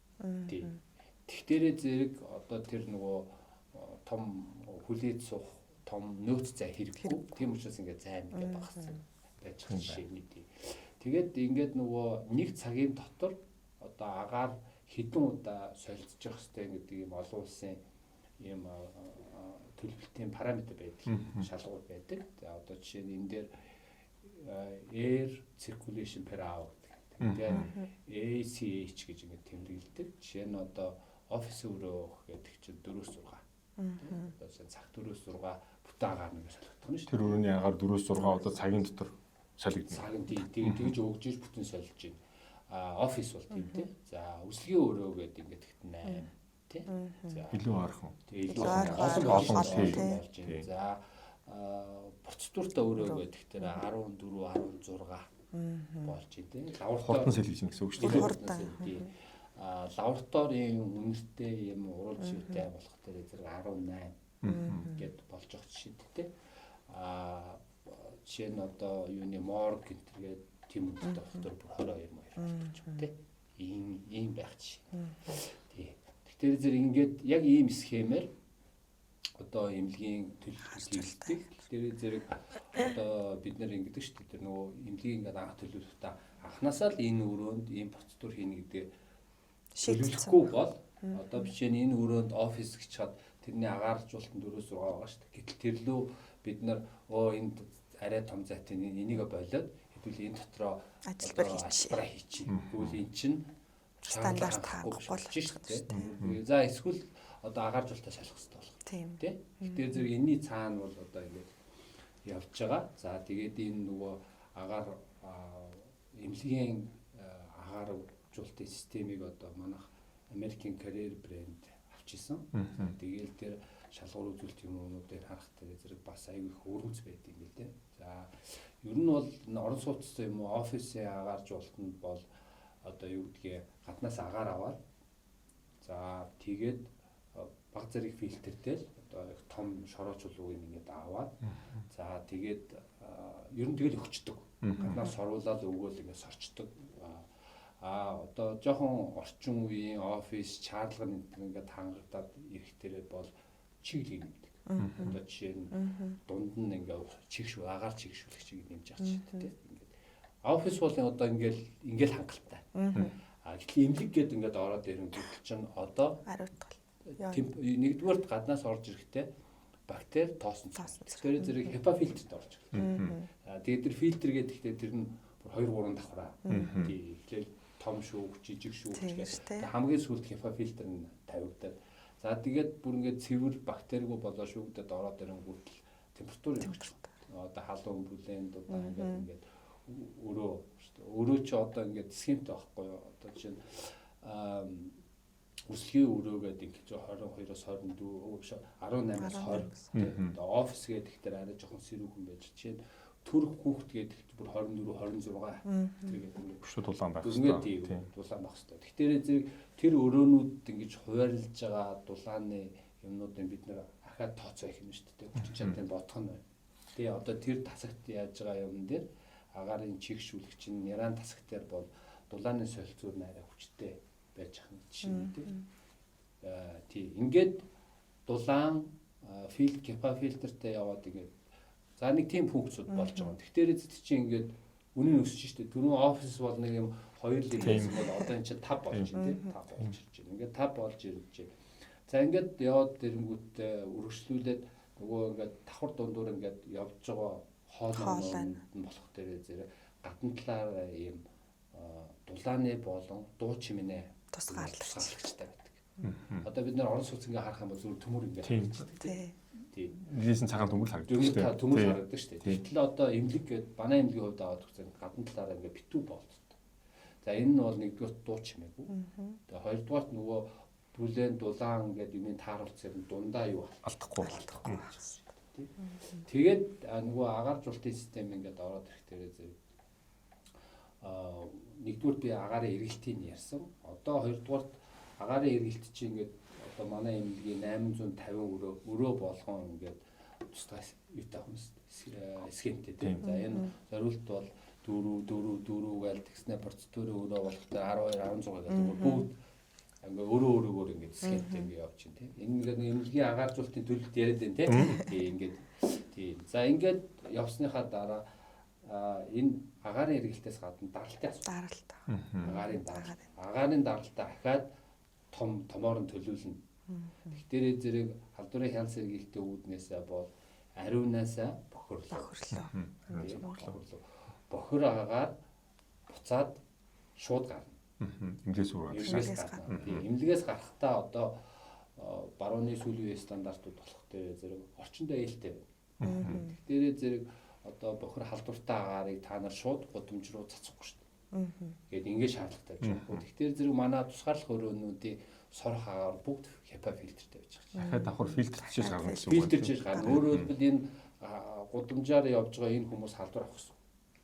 Тийм. Тэгтэрээ зэрэг одоо тэр нөгөө том хүлээд суух том нөөц зай хэрэггүй. Тийм учраас ингээд зай ингээд багассан байж байгаа жишээний тийм. Тэгээд ингээд нөгөө нэг цагийн дотор одоо агаар хэдэн удаа солилцож явах хэрэгтэй гэдэг юм олон улсын ийм төлөвлөлтийн параметр байдаг, шалгуур байдаг. За одоо жишээ нь энэ дээр air circulation per hour гэдэг. Тэгээд ACH гэж ингээд тэмдэглэдэг. Жишээ нь одоо офис өрөө гэдэг чинь 4-6. Одоо цаг 4-6 бүтэн агаар нэг солигдох нь шүү. Тэр өрөөний агаар 4-6 одоо цагийн дотор солигдно. Цагийн тэгж өгж иж бүтэн солиж байна. Офис бол тийм тий. За үсгийн өрөө гэдэг ингээд ихт 8 тий. За илүү архан. Тэгээ илүү олон болж байна. За процедуртай өрөө гэдэг тэр 14 16 болж байна тий. Хурдан солиж гэсэн үг шүү дээ. Лабораторийн үнэртэй юм урал живтэй болох дээр зэрэг 18 гэд жишээ тий. Жишээ нь одоо юуны морг гэнтергээд тийм үнэтэй доктор бүр 22 маяг болчих тий. Ийм байх жишээ. Тий. Тэгэхээр зэрэг ингээд яг ийм схемээр одоо эмнэлгийн төлөвлөлт хийдэг. Тэгэхээр зэрэг одоо бид нэр ингэдэг шүү дээ. Нөгөө эмнэлгийн ингээд анх төлөвлөлтөд анханасаа л энэ өрөөнд ийм процедур хийнэ гэдэг шийдэлгүй бол одоо бичээ энэ өрөөнд офис гэж чад тэрний агааржуулалтанд 4-6 байгаа шүү дээ. Гэтэл тэр лөө бид нар энд арай том зайтын энийг болоод хэдүүл энэ дотроо ажиллабар хийчих. Тэгвэл эн чинь стандарт хангахгүй болж шүү дээ. За эсвэл одоо агааржуулалтаа солих хэрэгтэй болох. Тийм. Тэгэхээр зэрэг энэний цаана бол одоо ингээд явж байгаа. За тэгээд энэ нөгөө агаар эмнэлгийн агааржуулалтын системийг одоо манайх American Career Brand авч исэн. Тэгээл тэр шалгуур үзүүлэлт юмнуудыг харахтай зэрэг бас аюу их өргөц байд юм л дээ. За ер нь бол орон сууцсан юм уу офисын агааржуулалтанд бол одоо юу гэдгийг гаднаас агаар аваад за тэгээд баг зэрэг фильтртэл одоо их том шороочулууг ингээд аваад за тэгээд ер нь тэгэл өгчдөг. Гаднаас соруулаад өгөөл ингээд сорчдөг. Одоо жоохон орчин үеийн офис чарлагын ингээд хангагдаад ирэхтэрээ бол чиглэл нэмдэг. Одоо жишээ нь дунд нь ингээд чигшүү агаар чигшүүлэгчийг нэмж авч тийм ингээд офис бол одоо ингээд хангалттай. Гэтэл эмнэлэг гээд ингээд ороод ирэнгүүт чинь одоо нэгдүгээр гаднаас орж ирэхдээ бактери тоосон. Тэгэхээр зэрэг HEPA фильтрт орж ирдэг. Тэгээд тэр фильтр гэдэг тэр нь 2-3 давхраа. Тэгэхээр том шүүг, жижиг шүүг гэдэг. Хамгийн сүүлд HEPA фильтр нь тавигдаад. За тэгээд бүр ингээд цэвэр бактеригүй болоо шүүгдэд ороод ирэнгүүт температур өгч. Одоо халуун бүлэнд одоо ингээд өөрөө ч одоо ингээд схемтэй байхгүй юу? Одоо жишээ нь өсөлгийн өрөөгөөд ингэж 22-оос 24 18-аас 20 одоо офис гэдэг дээр арай жоохон сэрүүхэн байж жишээ нь төрөх хүүхд гэдэг бүр 24 26 тэгээд ингээд шууд дулаан байх хэрэгтэй. Дулаан байх хэрэгтэй. Тэгэхээр зэрэг тэр өрөөнүүд ингэж хуваарлж байгаа дулааны юмнуудыг бид нэр ахаад тооцоо их юм шүү дээ. Хүчин чадлын бодох нь байна. Тэгээ одоо тэр тасагт яаж байгаа юм дээр агаарын чигшүүлэгч нь няран тасагт дээр бол дулааны солилцуур нарай хүчтэй байж байгаа жишээ нь тийм. Ингээд дулаан HEPA фильтртэй яваад ингээд за нэг тийм функцуд болж байгаа. Тэгэхээр эцэд чинь ингээд үнэн өсөж штэ. Түрүүн офис бол нэг юм 2 л байсан бол одоо энэ чинь 5 болж байна тийм. 5 болж ирж байна. Ингээд 5 болж ирж байна. За ингээд яваад ирэнгүүт өргөжлүүлээд нөгөө ингээд давхар дундуур ингээд явж байгаа хоолойн болох дээр зэрэг гадна талаар ийм дулааны болон дуу чимээ тусгаарлагчтай байдаг. Одоо бид нэр орон сууц ингээ харах юм бол зөвхөн төмөр ингээ харагддаг. Тийм. Нийлсэн цагаан төмөр харагддаг шүү дээ. Төмөр харагддаг шүү дээ. Гэтэл одоо эмнэлэг гээд банаа эмнэлгийн хувьд аваад үзсэн гадна талаараа ингээ битүү болцдог. За энэ нь бол нэгдүгээр дуу чимээгүй. Тэгээ хоёрдугаарт нөгөө бүлээн дулаан гэдэг юмыг тааруулцаар дундаа юу алдахгүй. Тэгээд нөгөө агааржуулалтын систем ингээд ороод ирэхдээ зэрэг нэгдүгээр би агаарын эргэлтийг ярьсан. Одоо хоёрдугаарт агаарын эргэлт чинь ингээд одоо манай эмнэлгийн 850 өрөө болгон ингээд тусгай юутай хүмүүс схемтэй тийм. За энэ зориулт бол 4 гээл тэгснэ процедурын өрөө болохтой 12 16 гэдэг бүгд ингээ өөрөө ингээд схемтэй ингээ явж чинь тийм. Энэ ингээд эмнэлгийн агааржуулалтын төлөвт яриад байна тийм. Ингээд тийм. За ингээд явсныхаа дараа энэ агаарын эргэлтээс гадна даралтын асуудал. Агаарын даралтаа ахаад томоор нь төлөвлөнө. Тэгэхээр зэрэг халдварын хяналт сэргийлэлтийн үүднээсээ бол ариунаасаа бохирлоо. Бохир агаар буцаад шууд гарна. Эмнэлгээс гарахтаа одоо барууны сүүлийн стандартууд болох дээр зэрэг орчиндөө ээлтэй байна. Тэгэхээр зэрэг одоо бохир халдвартай агаарыг та нар шууд гудамж руу цацахгүй шүү дээ. Ингээд ингээд шаардлагатай байж байгаа. Тэгэхээр зэрэг манай тусгаарлах өрөөнүүдийн сорох агаар бүгд HEPA фильтртэй байж байгаа. Дахиад давхар фильтрчиж гарна гэсэн үг. Фильтрчиж гарна. Өөрөөр хэлбэл энэ гудамжаар явж байгаа энэ хүмүүс халдвар авах гэсэн.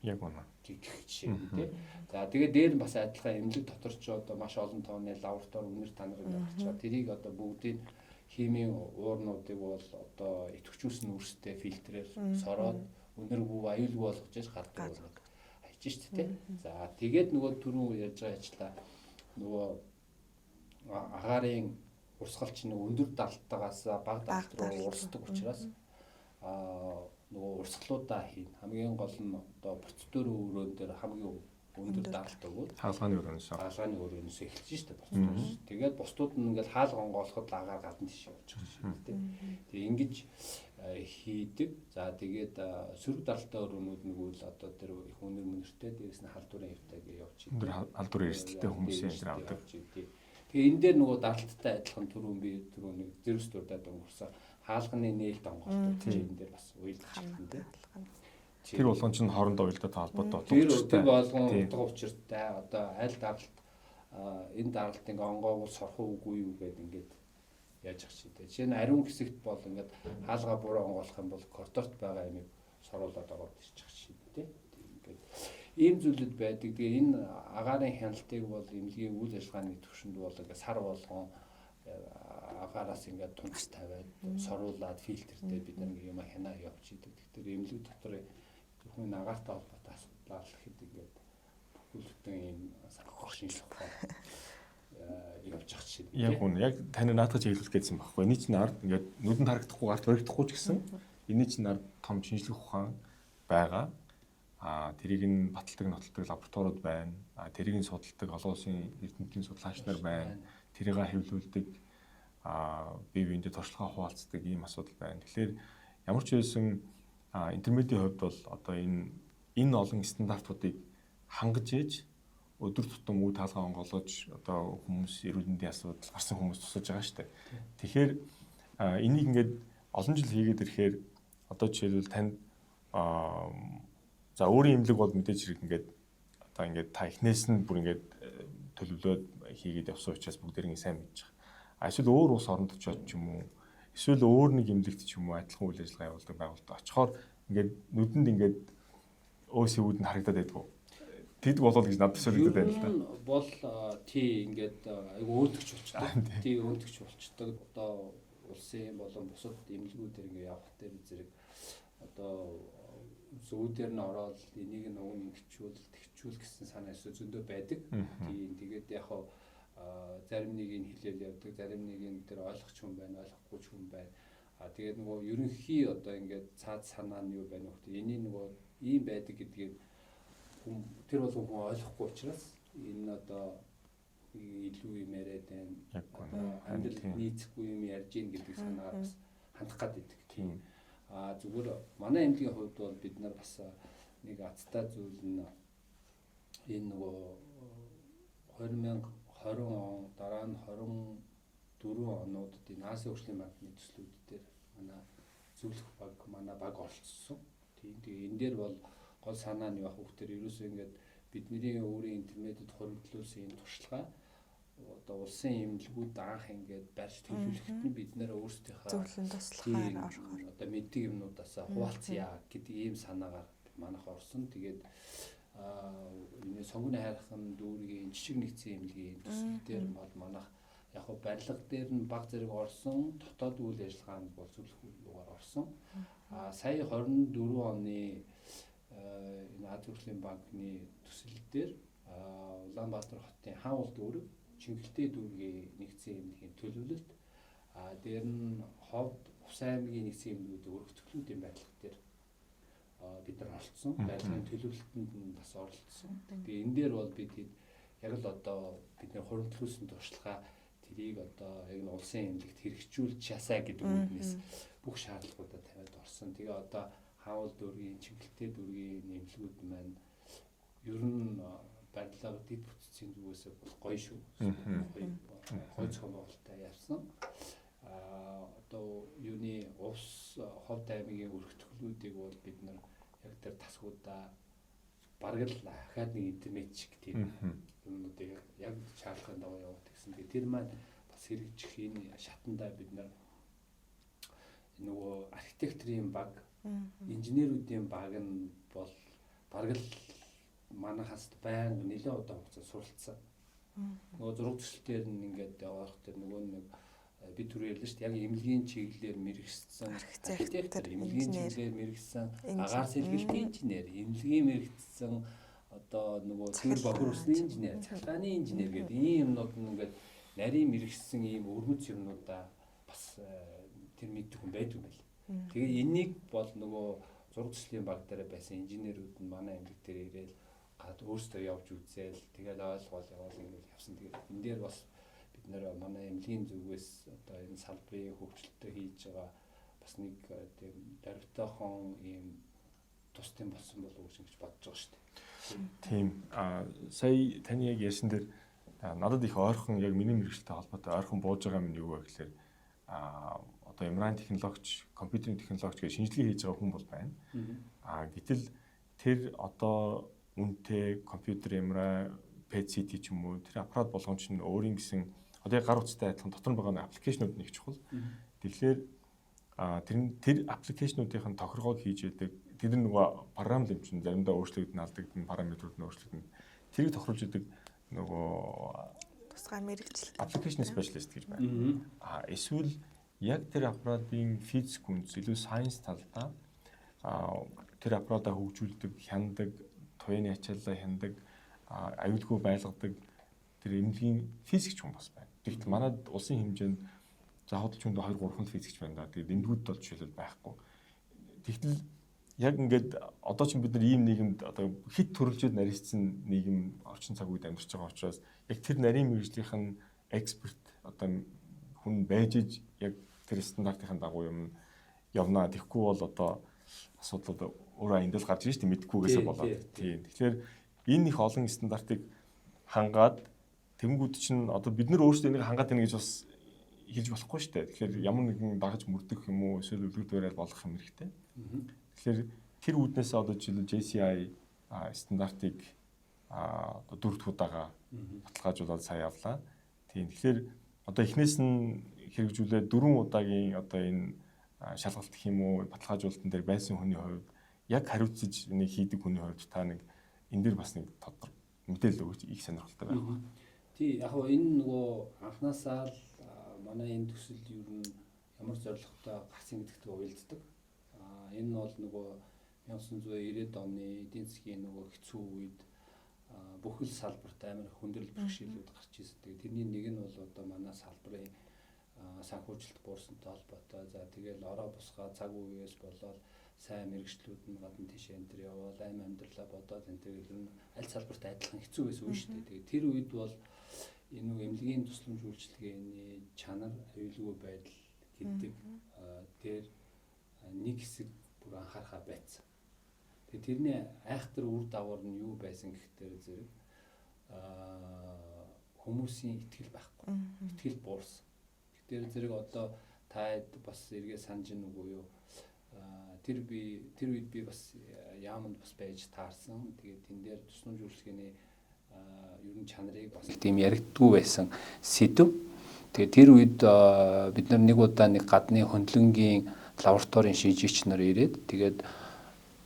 Яг үнэ. Гэх жишээ тийм. За тэгээд дээр нь бас адилхан эмнэлэг дотор ч одоо маш олон тооны лаборатори үнэр танаар гарч байгаа. Тэрийг одоо бүгдийг химийн уурнуудыг бол одоо идэвхжүүлсэн үрстэй фильтрээр сороод өнөргүй аюулгүй болгож гардаг болгоод хайж штэ тий. За тэгээд нөгөө түрүү ярьж байгаа ажлаа нөгөө агаарын урсгалч нэг өндөр далдтаагаас бага далд руу урсдаг учраас нөгөө урсгалуудаа хийн. Хамгийн гол нь одоо процедурын өрөөн дээр хамгийн өндөр далд өгөөд хаалганы өрөөнөөс эхэлж штэ процедур. Тэгээд бусдууд нь ингээл хаалга онгоолоход агаар гадна тийш явж байгаа шиг тий. Тэгээ ингэж хийдэг. За тэгээд сөрөг далтай өрөөнүүд нэгвэл одоо тэр их өнөр мөнөртэй дээрээс нь халдварын явтайг явж идэв. Өндөр халдварын эрсдэлтэй хүмүүсийн энэ авдаг. Тэгээ энэ дээр нөгөө далттай адилхан түрүүн нэг зэрэс дурдаад өнгөрсөн хаалганы нээлт онгоолтууд чинь энэ дээр бас уйлдаж байна тий. Тэр болгон чинь хоорондоо уйлдаад холбоотой утгатай. Тэр болгон утга учиртай одоо аль даралт энэ даралт ингээ онгоогоо сорох уугүй юу гэдэг ингээд яаж ах чи тий. Жишээ нь ариун хэсэгт бол ингээд хаалгаа буруу онгоолох юм бол коридорт байгаа юмыг соруулаад ороод ирчих чи тий. Ингээд ийм зүйлүүд байдаг. Тэгээ энэ агаарын хяналтыг бол эмнэлгийн үйл ажиллагааны төвшөнд бол ингээд сар болгон агаараас ингээд тунц тавиад соруулаад фильтртэй бид нэг юм хянаа явж идэг. Тэгэхээр эмнэлэг дотор зөвхөн агаартай холбоотой асуудлаар л хэд ингээд бүхэлдэн ийм шинжилгээ явж ах чинь. Яг үнэ. Яг таны наадах чиглэл гэсэн байхгүй. Эний чинь ард ингээд нүдэнд харагдахгүй гарт баригдахгүй ч гэсэн эний чинь ард том шинжилгээ ухаан байгаа. Тэрийг нь баталдаг нотолдог лабораториуд байна. Тэрийг нь судалдаг олон улсын эрдэмтдийн судлаач нар байна. Тэрийг хэвлүүлдэг бие биендээ туршлагаа хуваалцдаг ийм асуудал байна. Тэгэхээр ямар ч байсан интернетийн хувьд бол одоо энэ олон стандартуудыг хангаж ээж өдөр тутам үе таалгаа онгоолгож одоо хүмүүс эрүүл мэндийн асуудал гарсан хүмүүс тусаж байгаа шүү дээ. Тэгэхээр энийг ингээд олон жил хийгээд ирэхээр одоо жишээлбэл танд за өөрийн имлэг бол мэдээж хэрэг ингээд одоо ингээд та эхнээс нь бүр ингээд төлөвлөөд хийгээд явсан учраас бүгдээрээ сайн мэдж байгаа. Эсвэл өөр ус оронд очиод ч юм уу эсвэл өөр нэг имлэгт ч юм уу адилхан үйл ажиллагаа явуулдаг байгууллагад очихоор ингээд нүдэнд ингээд өөсөвүүд нь харагдаад байдгүй. Тэд болоод гэж надад санагдаад байна л да. Бол тий ингээд айгу өөртөгч болчихдог. Тий өөртөгч болчихдог. Одоо улсын болон бусад имлэгүүдээр ингээд явах дээр зэрэг одоо зүүдээр нь ороод энийг нь уг нь тэгчүүл гэсэн санаа эсвэл зөндөө байдаг. Тийм тэгээд яг хаа зарим нэг нь хэлэл явдаг, зарим нэг нь тэр ойлгох хүн байна, ойлгохгүй хүн байна. Тэгээд нөгөө ерөнхий одоо ингээд цаад санаа нь юу байна вэ гэхээр энийг нөгөө ийм байдаг гэдгийг тэр бол хүн ойлгохгүй учраас энэ одоо илүү юм яриад байна. Амьдрал нийцэхгүй юм ярьж ийн гэдэг санаагаар бас хандах гад идэг. Тийм. Зүгээр манай эмнэлгийн хувьд бол бид нар бас нэг азтай зүйл нь энэ нөгөө 2020 он дараа нь 24 онуудад энэ Асын хөгжлийн банкны төслүүд дээр манай зөвлөх баг оролцсон. Тийм. Тэгээ энэ дээр бол гол санаа нь яг хүүхдэр ерөөсөө ингээд бидний өөрийн интернетэд хоригдлуулсан энэ туршлага одоо улсын эмнэлгүүд анх ингээд барьж төлөвлөхөд нь бид нэр өөрсдийнхээ зөвлөн туслахаар орохоор одоо мэддэг юмнуудаас хуваалцъя гэдэг ийм санаагаар манайх орсон. Тэгээд энэ сонгоны хайрхан дүүргийн жижиг нэгдсэн эмнэлгийн төсөл дээр бол манайх яг хөө барилга дээр нь баг зэрэг орсон, дотоод үйл ажиллагаанд бол зөвлөхөөр орсон. Сая 24 оны энэ Аз хөгжлийн банкны төсөл дээр Улаанбаатар хотын Хаан улд дүүрэг Чингэлтэй дүүргийн нэгдсэн эмнэлгийн төлөвлөлт дээр нь Ховд Ус аймгийн нэгдсэн эмнэлгүүдийн өргөтгөлүүдийн барилга дээр бид нар оролцсон. Барилгын төлөвлөлтөнд нь бас оролцсон. Тэгээ энэ дээр бол бид яг л одоо бидний хуримтлуулсан туршлага тэрийг одоо яг нь улсын эмнэлэгт хэрэгжүүлж часаа гэдэг үгнээс бүх шаардлагуудаа тавиад орсон. Тэгээ одоо Хаан дүүргийн Чингэлтэй дүүргийн эмнэлгүүд маань ер нь барилга дэд бүтцийн зүгээс бол гоё шүү. Гоё цогцолтой явсан. Одоо юуны ус Ховд аймгийн өргөтгөлүүдийг бол бид нар яг тэр тасгуудаа бараг л ахаад нэг интернет шиг тийм юмнуудыг яг шаардлагын дагуу явуулдаг гэсэн. Тэгээ тэр маань бас хэрэгжих энэ шатандаа бид нар нөгөө архитекторийн баг, инженерүүдийн баг нь бол бараг л манайхаас байнга нэлээд удаан хугацаа суралцсан. Нөгөө зураг төсөл дээр нь ингээд явах тэр нөгөө нэг би түрүү ярьлаа шүү дээ. Яг эмнэлгийн чиглэлээр мэргэжсэн архитектор, эмнэлгийн чиглэлээр мэргэжсэн агаар сэлгэлтийн инженер, эмнэлгийн мэргэжсэн одоо нөгөө цэвэр бохирдсны инженер, цахилгааны инженер гэдэг ийм юмнууд нь ингээд нарийн мэргэжсэн ийм өрмөц юмнуудаа бас тэр мэддэг хүн байдаг юм байл. Тэгээ энийг бол нөгөө зураг төслийн баг дээр байсан инженерүүд нь манай эмнэлэг дээр ирээл гад өөрсдөө явж үзээл тэгэл ойлгоол яваал ингээд явсан. Тэгээд энэ дээр бас бид нэр манай эмнэлгийн зүгээс одоо энэ салбарын хөгжилтөд хийж байгаа бас нэг тийм дөрвтойхон ийм тусдын болсон болов уу гэж бодож байгаа шүү дээ. Тийм. Сая таны яг ярьсан дээр надад их ойрхон яг миний мэргэжилтэй холбоотой ойрхон бууж байгаа юм юу вэ гэхээр одоо Имран технологич, компьютерийн технологич гэж шинжилгээ хийж байгаа хүн бол байна. Гэтэл тэр одоо үнэтэй компьютер Имра, PCT ч юм уу тэр аппарат болгоомч нь өөрийн гэсэн одоо яг гар утастай адилхан дотор нь байгаа аппликейшнууд нэг чухал. Тэгэхээр тэр аппликейшнуудын тохиргоог хийж яадаг тэр нөгөө програм лимчин заримдаа өөрчлөгдөн алдагдана, параметрууд нь өөрчлөгдөн. Тэрийг тохируулж яадаг нөгөө тусгай мэргэжилт application specialist гэж байна. Эсвэл яг тэр аппаратын физик үндэс илүү сайенс талдаа тэр аппаратаа хөгжүүлдэг, хяндаг, туяаны ачааллаа хяндаг, аюулгүй байлгадаг тэр эмнэлгийн физикч хүн бас байна. Тэгэхдээ манайд улсын хэмжээнд за худалч хүнд 2-3 физикч байна да. Тэгээд эмнэлгүүд бол жишээлбэл байхгүй. Тэгтэл яг ингээд одоо ч бид нар ийм нийгэмд одоо хит төрөлжөд нарийцсан нийгэм орчин цаг үед амьдарч байгаа учраас яг тэр нарийн мэргэжлийн эксперт одоо хүн байж иж яг тэр стандартын дагуу юм явна. Тэгэхгүй бол одоо асуудлууд өөрөө эндэл гарч ирж тийм мэдхгүйгээсээ болоод. Тийм. Тэгэхээр энэ их олон стандартыг хангаад тэнгууд чинь одоо бид нар өөрсдөө энийг хангаад байна гэж бас хэлж болохгүй шүү дээ. Тэгэхээр ямар нэгэн дагаж мөрдөх юм уу эсвэл өвлөгд барайл болох юм хэрэгтэй. Тэгэхээр тэр үүднээсээ одоо жишээл JCI стандартыг одоо 4 дахь удаага баталгаажуулаад сая явлаа. Тийм. Тэгэхээр одоо эхнээс нь хэрэгжүүлээд 4 удаагийн одоо энэ шалгалт гэх юм уу баталгаажуулалтан дээр байсан хүний хувьд яг хариуцж энийг хийдэг хүний хувьд та нэг энэ дэр бас нэг тодор мэдээлэл өгч их сонирхолтой байна. Тий, яг нь энэ нөгөө анханасаа л манай энэ төсөл ер нь ямар зорилготой гарсан гэдэгт уялддаг. Энэ нь бол нөгөө 1990-ад оны эдийн засгийн нөгөө хэцүү үед бүхэл салбарт амар хүндрэл бэрхшээлүүд гарч ирсэн. Тэгээ тэрний нэг нь бол одоо манай салбарын санхүүжилт буурсантай холбоотой. За тэгэл ороо босгоо цаг үеэс болоод сайн мэргэжлүүд нь гадна тийш энэ төр яваад амь амьдралаа бодоод энэ төр ер нь аль салбарт адилхан хэцүү байсан үе шүү дээ. Тэгээ тэр үед бол энэ нэг эмнэлгийн тусламж үйлчилгээний чанар, аюулгүй байдал гэдэг дээр нэг хэсэг бүр анхаарахаа байцсан. Тэгээ тэрний айхтар үр дагавар нь юу байсан гэхээр зэрэг хүмүүсийн итгэл байхгүй. Итгэл буурсан. Тэр зэрэг одоо та бас эргээ санаж ийн үгүй юу? Тэр үед би бас яамд бас байж таарсан. Тэгээд тэн дээр тусламж үйлчилгээний ер нь чанарыг бас тийм яригддгүй байсан сэдв. Тэгээд тэр үед бид нар нэг удаа нэг гадны хөндлөнгийн лабораторийн шижигч нар ирээд тэгээд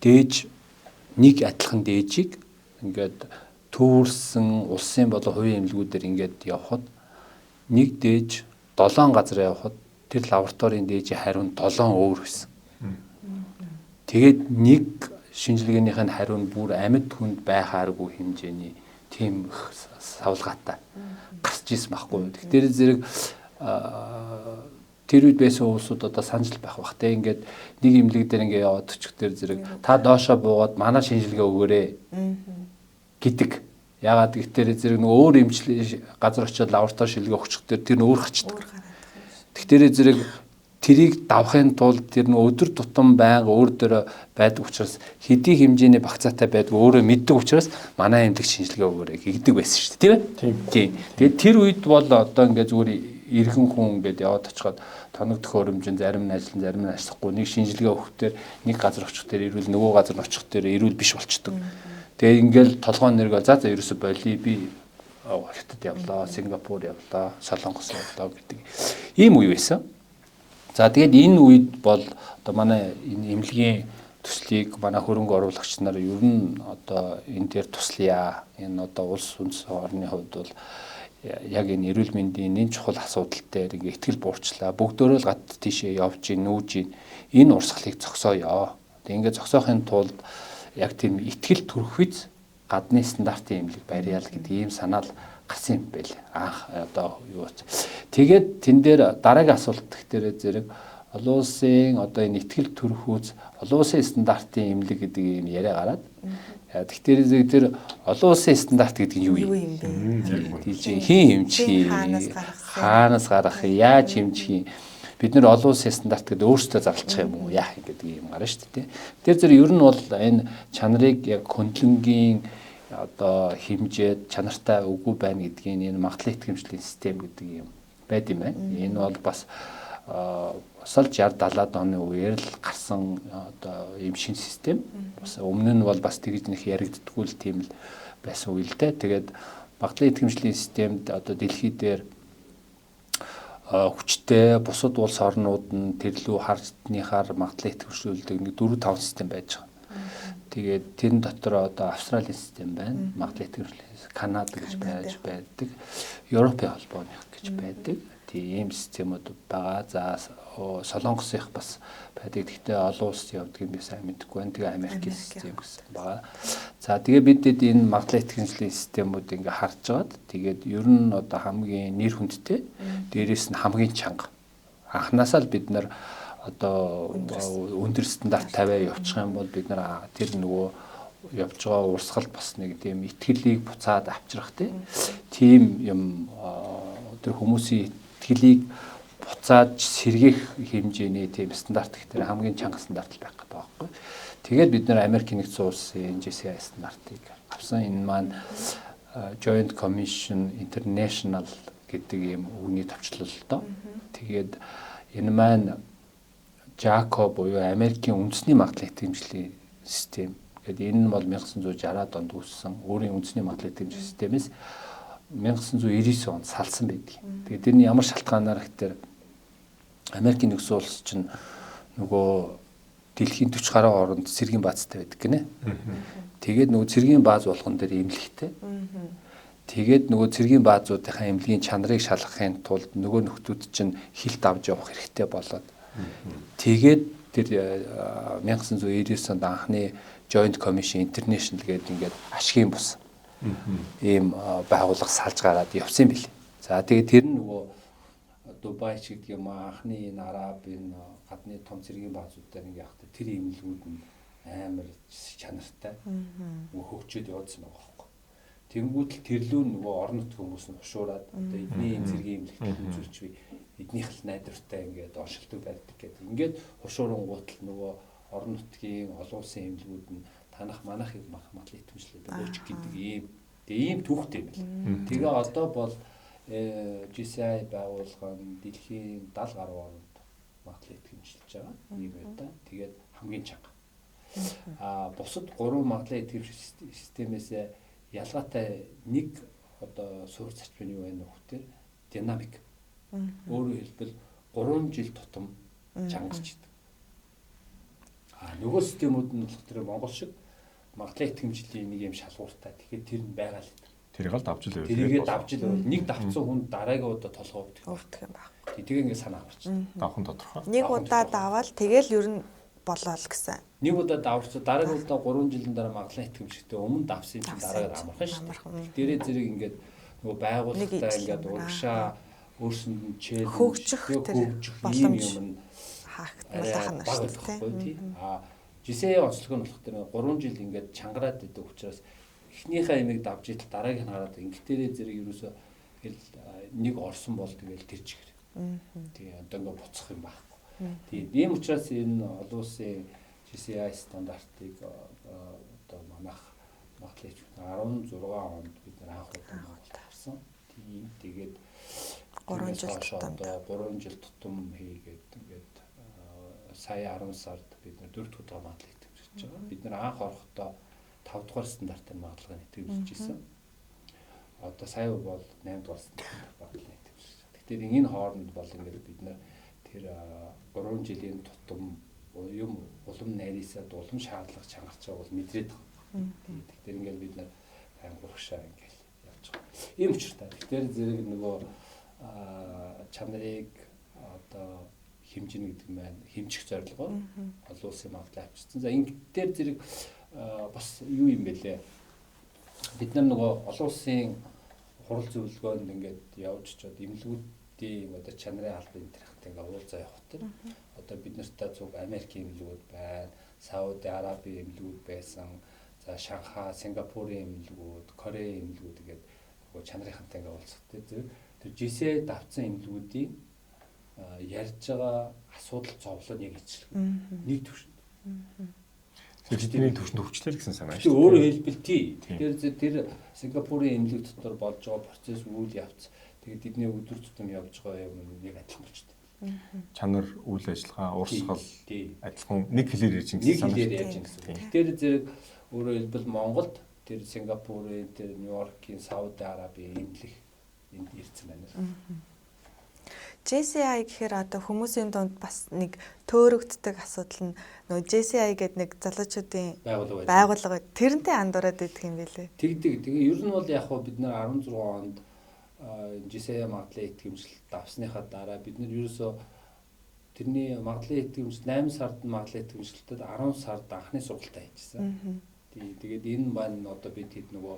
дээж нэг адилхан дээжийг ингээд төвөрсөн улсын болон хувийн эмнэлгүүдээр ингээд явхад нэг дээж 7 газар явхад тэр лабораторийн дээжийн хариу нь 7 өөр байсан. Тэгээд нэг шинжилгээнийх нь хариу нь бүр амьд хүнд байхааргүй хэмжээний тийм савлгаатай гарч ирсэн байхгүй. Тэгэхээр зэрэг тэр үед байсан улсууд одоо санджил байх бах те ингээд нэг имлэг дээр ингээд яваад өчгдөр зэрэг та доошоо буугаад манай шинжилгээ өгөөрэй гэдэг. Ягаад гэхээр зэрэг нөгөө өөр эмчилгээ газар очиод лаборатори шилгээ өгчдөр тэр нь өөр хачдаг. Тэгэхээр зэрэг тэрийг давахын тулд тэр нь өдөр тутам байнга өөр дөр байдаг учраас хэдий хэмжээний багцаатай байдаг өөрөө мэддэг учраас манай эмнэлэг шинжилгээ өгөөрэй гэдэг байсан шүү дээ тийм. Тэгээд тэр үед бол одоо ингээд зүгээр ирхэн хүн ингээд яваад очиход тоног төхөөрөмжийн зарим нь ажиллан зарим нь ажиллахгүй нэг шинжилгээ өгөхдөө нэг газар очих дээр ирвэл нөгөө газар нь очих дээр ирвэл биш болчдөг. Тэгээд ингээл толгойн нэрг за ерөөсө боли би хятад явлаа, Сингапур явлаа, Солонгос явлаа гэдэг ийм үе байсан. За тэгээд энэ үед бол одоо манай энэ эмнэлгийн төслийг манай хөрөнгө оруулагч нар ер нь одоо энэ дээр туслая. Энэ одоо улс үндэс орны хувьд бол яг энэ эрүүл мэндийн энэ чухал асуудал дээр ингээ ихтгэл буурчлаа. Бүгдөө л гад тийшээ явж гин нүүж гин энэ урсгалыг зогсооё. Тэгээ ингээ зогсоохын тулд яг тийм ихтгэл төрөхүйц гадны стандартын эмнэлэг барьяа л гэдэг ийм санаал гарсан юм байл. Анх одоо юу вэ? Тэгээд тэн дээр дараагийн асуулт гэхтэр зэрэг олон улсын одоо энэ ихтгэл төрөхүйц олон улсын стандартын эмнэлэг гэдэг ийм яриа гараад тэгэхээр тэр олон улсын стандарт гэдэг нь юу юм бэ? Хин хэмжих, хаанаас гарах, яаж хэмжих, бид нэр олон улсын стандарт гэдэг өөрсдөө зарлчих юм уу, яах гэдэг юм гарна шүү дээ. Тэр зэрэг ер нь бол энэ чанарыг яг хөндлөнгийн одоо хэмжээд чанартай үгүй байна гэдгийг энэ магадлал итгэмжлэлийн систем гэдэг юм байд юм байна. Энэ бол бас сал 60-70-аад оны үеэр л гарсан одоо ийм шин систем. Бас өмнө нь бол бас тэгж нэг яригддаггүй л тийм л байсан үе л дээ. Тэгээд магадлал итгэмжлэлийн системд одоо дэлхий дээр хүчтэй бусад улс орнууд нь тэрлүү хардныхаар магадлал итгэмжлүүлдэг нэг 4-5 систем байж байгаа. Тэгээд тэр дотор одоо Австралийн систем байна. Магадлал итгэмжлэлийн Канада гэж байж байдаг. Европын холбооных гэж байдаг. Тийм системүүд байгаа. За Солонгосынх бас байдаг. Гэхдээ олон улс явдаг юм би сайн мэдэхгүй байна. Тэгээ Америкийн систем гэсэн байгаа. За тэгээ бидэд энэ магадлал итгэмжлэлийн системүүд ингээ харж байгаад тэгээд ер нь одоо хамгийн нэр хүндтэй дээрээс нь хамгийн чанга. Анхнаасаа л бид нар одоо өндөр стандарт тавиа явуучих юм бол бид нар тэр нөгөө явж байгаа урсгал бас нэг тийм итгэлийг буцаад авчрах тийм юм тэр хүмүүсийн итгэлийг буцаад сэргээх хэмжээний тийм стандарт гэхээр хамгийн чанга стандарт байх гэдэг байхгүй. Тэгээд бид нэр Америкийн нэгдсэн улсын JCI стандартыг авсан. Энэ маань Joint Commission International гэдэг ийм үгний товчлол л доо. Тэгээд энэ маань JACO буюу Америкийн үндэсний магадлал итгэмжлэлийн систем. Тэгээд энэ нь бол 1960-аад онд үүссэн өөрийн үндэсний магадлал итгэмжлэлийн системээс 1999 онд салсан байдаг. Тэгээд тэрний ямар шалтгаанаар гэхээр Америкийн нэгдсэн улс чинь нөгөө дэлхийн 40 гаруй оронд цэргийн баазтай байдаг гинэ. Тэгээд нөгөө цэргийн бааз болгон дээр эмнэлэгтэй. Тэгээд нөгөө цэргийн баазуудынхаа эмнэлгийн чанарыг шалгахын тулд нөгөө нөхдүүд чинь хилт авч явах хэрэгтэй болоод тэгээд тэр 1999 онд анхны Joint Commission International гэдэг ингээд ашигын бус ийм байгууллага салж гараад явсан юм билээ. За тэгээд тэр нь нөгөө Дубай ч гэдэг юм анхны энэ араб энэ гадны том цэргийн баазуудаар ингээ явахдаа тэр эмнэлгүүд нь амар чанартай хөгжөөд явуулсан байгаа байхгүй. Тэнгүүд л тэрлүү нөгөө орон нутгийн хүмүүс нь хушуураад одоо эдний энэ цэргийн эмнэлэгт үзүүлж би эднийх л найдвартай ингээд оршилдог байдаг гэдэг. Ингээд хушуурангуут л нөгөө орон нутгийн олон улсын эмнэлгүүд нь танах манахыг магадлал итгэмжлэл өгч гэдэг ийм түүхтэй юм байна. Тэгээ одоо бол JCI байгууллага нь дэлхийн 70 гаруй оронд магадлал итгэмжлэж байгаа юм байна да. Тэгээд хамгийн чанга. Бусад 3 магадлал итгэмжлэх системээс ялгаатай нэг одоо суурь зарчим юу байна вэ гэхээр динамик. Өөрөөр хэлбэл 3 жил тутам чангарч идэг. Нөгөө системүүд нь болохоор Монгол шиг магадлал итгэмжлэлийн нэг юм шалгууртай. Тэгэхээр тэр нь байгаа л. Тэрийг л давж л тэрийгээ давж л нэг давцсан хүн дараагийн удаа толгоо өгдөг юм байна. Тэгээ ингээ санаа аварч. Давхан тодорхой. Нэг удаа даваад тэгэл ер нь болоо л гэсэн. Нэг удаа даварч дараагийн удаа 3 жилийн дараа магадлал итгэмжлэхтэй өмнө давсан чинь дараагаар амархан шүү дээ. Дээрээ зэрэг ингээд нөгөө байгууллагатай ингээд урагшаа өөрсөнд нь чээл хөгжих боломж юм хаагдмалах нь шүү дээ. JCI онцлог нь болохоор 3 жил ингээд чангараад идэг учраас эхнийхээ ямиг давж идэл дараагийн нь гараад ингэтээрээ зэрэг ерөөсөө нэг орсон бол тэгэл тэр чигээр. Тэгээ одоо ингээд буцах юм байхгүй. Тийм ийм учраас энэ олон улсын JCI стандартыг одоо манайх магадлал 16 онд бид анх удаа авсан. Тийм тэгээд 3 жил тутам 3 жил тутам хийгээд ингээд сая 10 сард бид 4 дахь удаа магадлал итгэмжлэж байгаа. Бид анх орохдоо 5 дугаар стандартын магадлалыг итгэмжлэж ирсэн. Одоо сая бол 8 дугаар стандартын магадлалыг итгэмжлэж байгаа. Тэгэхээр энэ хооронд бол ингээд бид тэр 3 жилийн тутам юм улам найрсаад улам шаардлага чангарч байгааг бол мэдрээд байгаа. Тэгэхээр ингээд бид ангуурхшаа ингээд явж байгаа. ийм учиртай. Тэгэхээр зэрэг нөгөө чанарыг одоо хэмжинэ гэдэг маань хэмжих зорилгоор олон улсын магадлал авчирсан. За энэ дээр зэрэг бас юу юм бэ лээ? Бид нар нөгөө олон улсын хурал зөвлөгөөнд ингээд явж чад имлгүүдийн одоо чанарын албан энэ төрхтэй ингээд уулзаа явах тэр. Одоо бид нартай зүг Америкийн имлгүүд байна, Сауди Арабийн имлгүүд байсан, за Шанхай, Сингапурын имлгүүд, Кореийн имлгүүд гэдэг нөгөө чанарынхантай ингээд уулзах тэр. Тэр GCA давцсан имлгүүдийн ярьж байгаа асуудал зовлон яг ижилхэн нэг төвшөнд. Тэдний төвшөнд хөгжлөө гэсэн санаа шүү. Өөрөөр хэлбэл тэр Сингапурын имлэг дотор болж байгаа процесс үйл явц тэгээд эдний өдөр тутам явж байгаа юм нэг адилхан болчтой. Чанар үйл ажиллагаа урсгал адилхан нэг хэлээр ярьж байгаа гэсэн санаа. Нэг хэлээр ярьж байгаа гэсэн. Тэгэхээр зэрэг өөрөөр хэлбэл Монголд тэр Сингапурын тэр Нью-Йоркийн Сауди Арабийн имлэг энд ирсэн байна. JCI гэхээр одоо хүмүүсийн дунд бас нэг төөрөгддөг асуудал нь нөгөө JCI гэдэг нэг залуучуудын байгууллага тэрнтэй андуураад байдаг юм билээ. Тэгдэг. Тэгээ ер нь бол яг хөө бид нэр 16 онд JCI магадлалын итгэмжлэлт авсныхаа дараа бид нэр ерөөсөө тэрний магадлалын итгэмжлэлт 8 сард магадлалын итгэмжлэлтэд 10 сард анхны сургалтаа хийжсэн. Тэгээд энэ маань одоо бид хэд нөгөө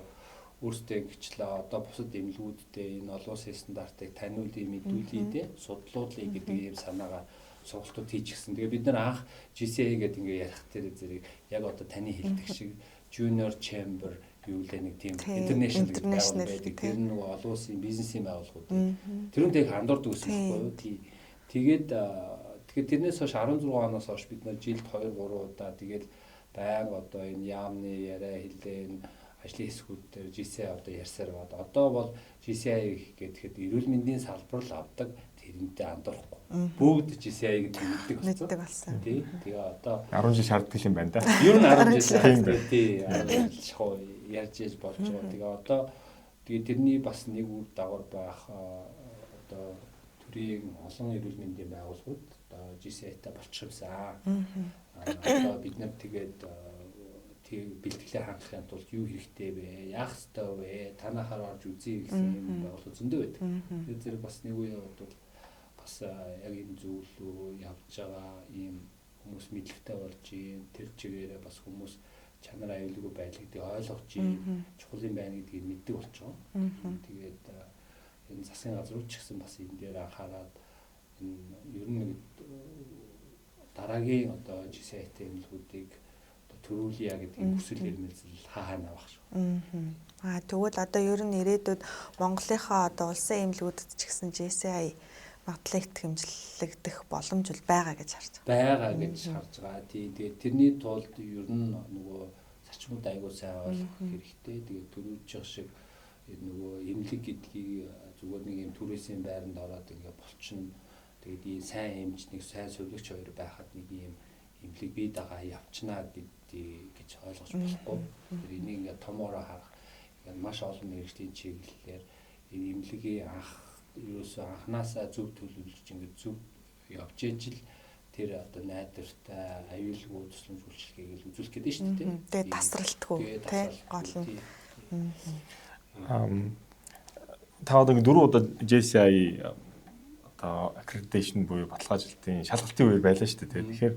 өөрсдөө гिचлээ одоо бусад эмнэлгүүдтэй энэ олон улсын стандартыг таниулъя мэдүүлъя судлуулъя гэдэг ийм санаагаар сургалтууд хийчихсэн. Тэгээ бид нар анх GCA гэдэг ингээ ярих тэр зэрэг яг одоо таны хэлдэг шиг Junior Chamber юу лээ нэг тийм international гэдэг байгууллага байдаг. Тэр нэг олон улсын бизнесийн байгууллагууд. Тэрүүнтэй их андуурдаг гэсэн үг байна. Тэгээд тэрнээс хойш 16 оноос хойш бид нар жилд 2 3 удаа тэгээд байнга одоо энэ яамны яриа хэлэн ажлын хэсгүүд дээр GCI одоо ярьсаар бод. Одоо бол GCI гэхэд эрүүл мэндийн салбар л авдаг тэрнтэй андуурахгүй. Бүгд GCI гэдэг мэддэг болсон. Тий. Тэгээ одоо 10 жил шаарддаг юм байна да. Ер нь 10 жил шаарддаг тий. Ярьж ээж болж байгаа. Тэгээ одоо тэгээ тэрний бас нэг үр дагавар байх одоо төрийн олон эрүүл мэндийн байгууллагууд одоо GCI-тай болчихсон. Одоо бид нар тэгээд бэлтгэлээр хангахын тулд юу хэрэгтэй вэ? Яах ёстой вэ? Танахаар орж үзье гэсэн юм байгууллага зөндөө байдаг. Тэгээд зэрэг бас нэг үе бол бас яг энэ зөвлөө явж байгаа ийм хүмүүс мэдлэгтэй болж юм. Тэр чигээрээ бас хүмүүс чанар аюулгүй байдлыг ойлгож юм. Чухал юм байна гэдгийг мэддэг болчихоо. Тэгээд энэ засгийн газрууд ч гэсэн бас энэ дээр анхаарал энэ ер нь нэг дараагийн одоо GCI-тэй эмнэлгүүдийг төрүүлье гэдэг хүсэл эрмэлзэл хаана авах шүү. Тэгвэл одоо ер нь ирээдүйд Монголынхаа одоо улсын эмнэлгүүдэд ч гэсэн JCI магадлалыг хэмжлэгдэх боломж бол байгаа гэж харж байгаа. Байгаа гэж харж байгаа. Тэгээд тэрний тулд ер нь нөгөө зарчмууд аягүй сайн ойлгох хэрэгтэй. Тэгээд төрүүлж шиг нөгөө эмнэлэг гэдгийг зүгээр нэг юм түрээсийн байранд ороод ингээ болчихно. Тэгээд ийм сайн эмчнийг сайн сувлэгч хоёр байхад нэг ийм эмнэлэг бий дагаа явчнаа гэж ойлгож болохгүй. Тэр энийг ингээ томоороо харах маш олон мэргэжлийн чиглэлээр энэ эмнэлгийн ерөөсөө анханасаа зөв төлөвлөж ингээ зөв явж ижил тэр одоо найдвартай аюулгүй туслан үйлчлэгийг үзүүлэх гэдэг нь шүү дээ. Тэгээд тасралтгүй тий гол нь. Та одоо 4 удаа JCI одоо accreditation буюу баталгаажлалтын шалгалтын үеэр байлаа шүү дээ. Тэгэхээр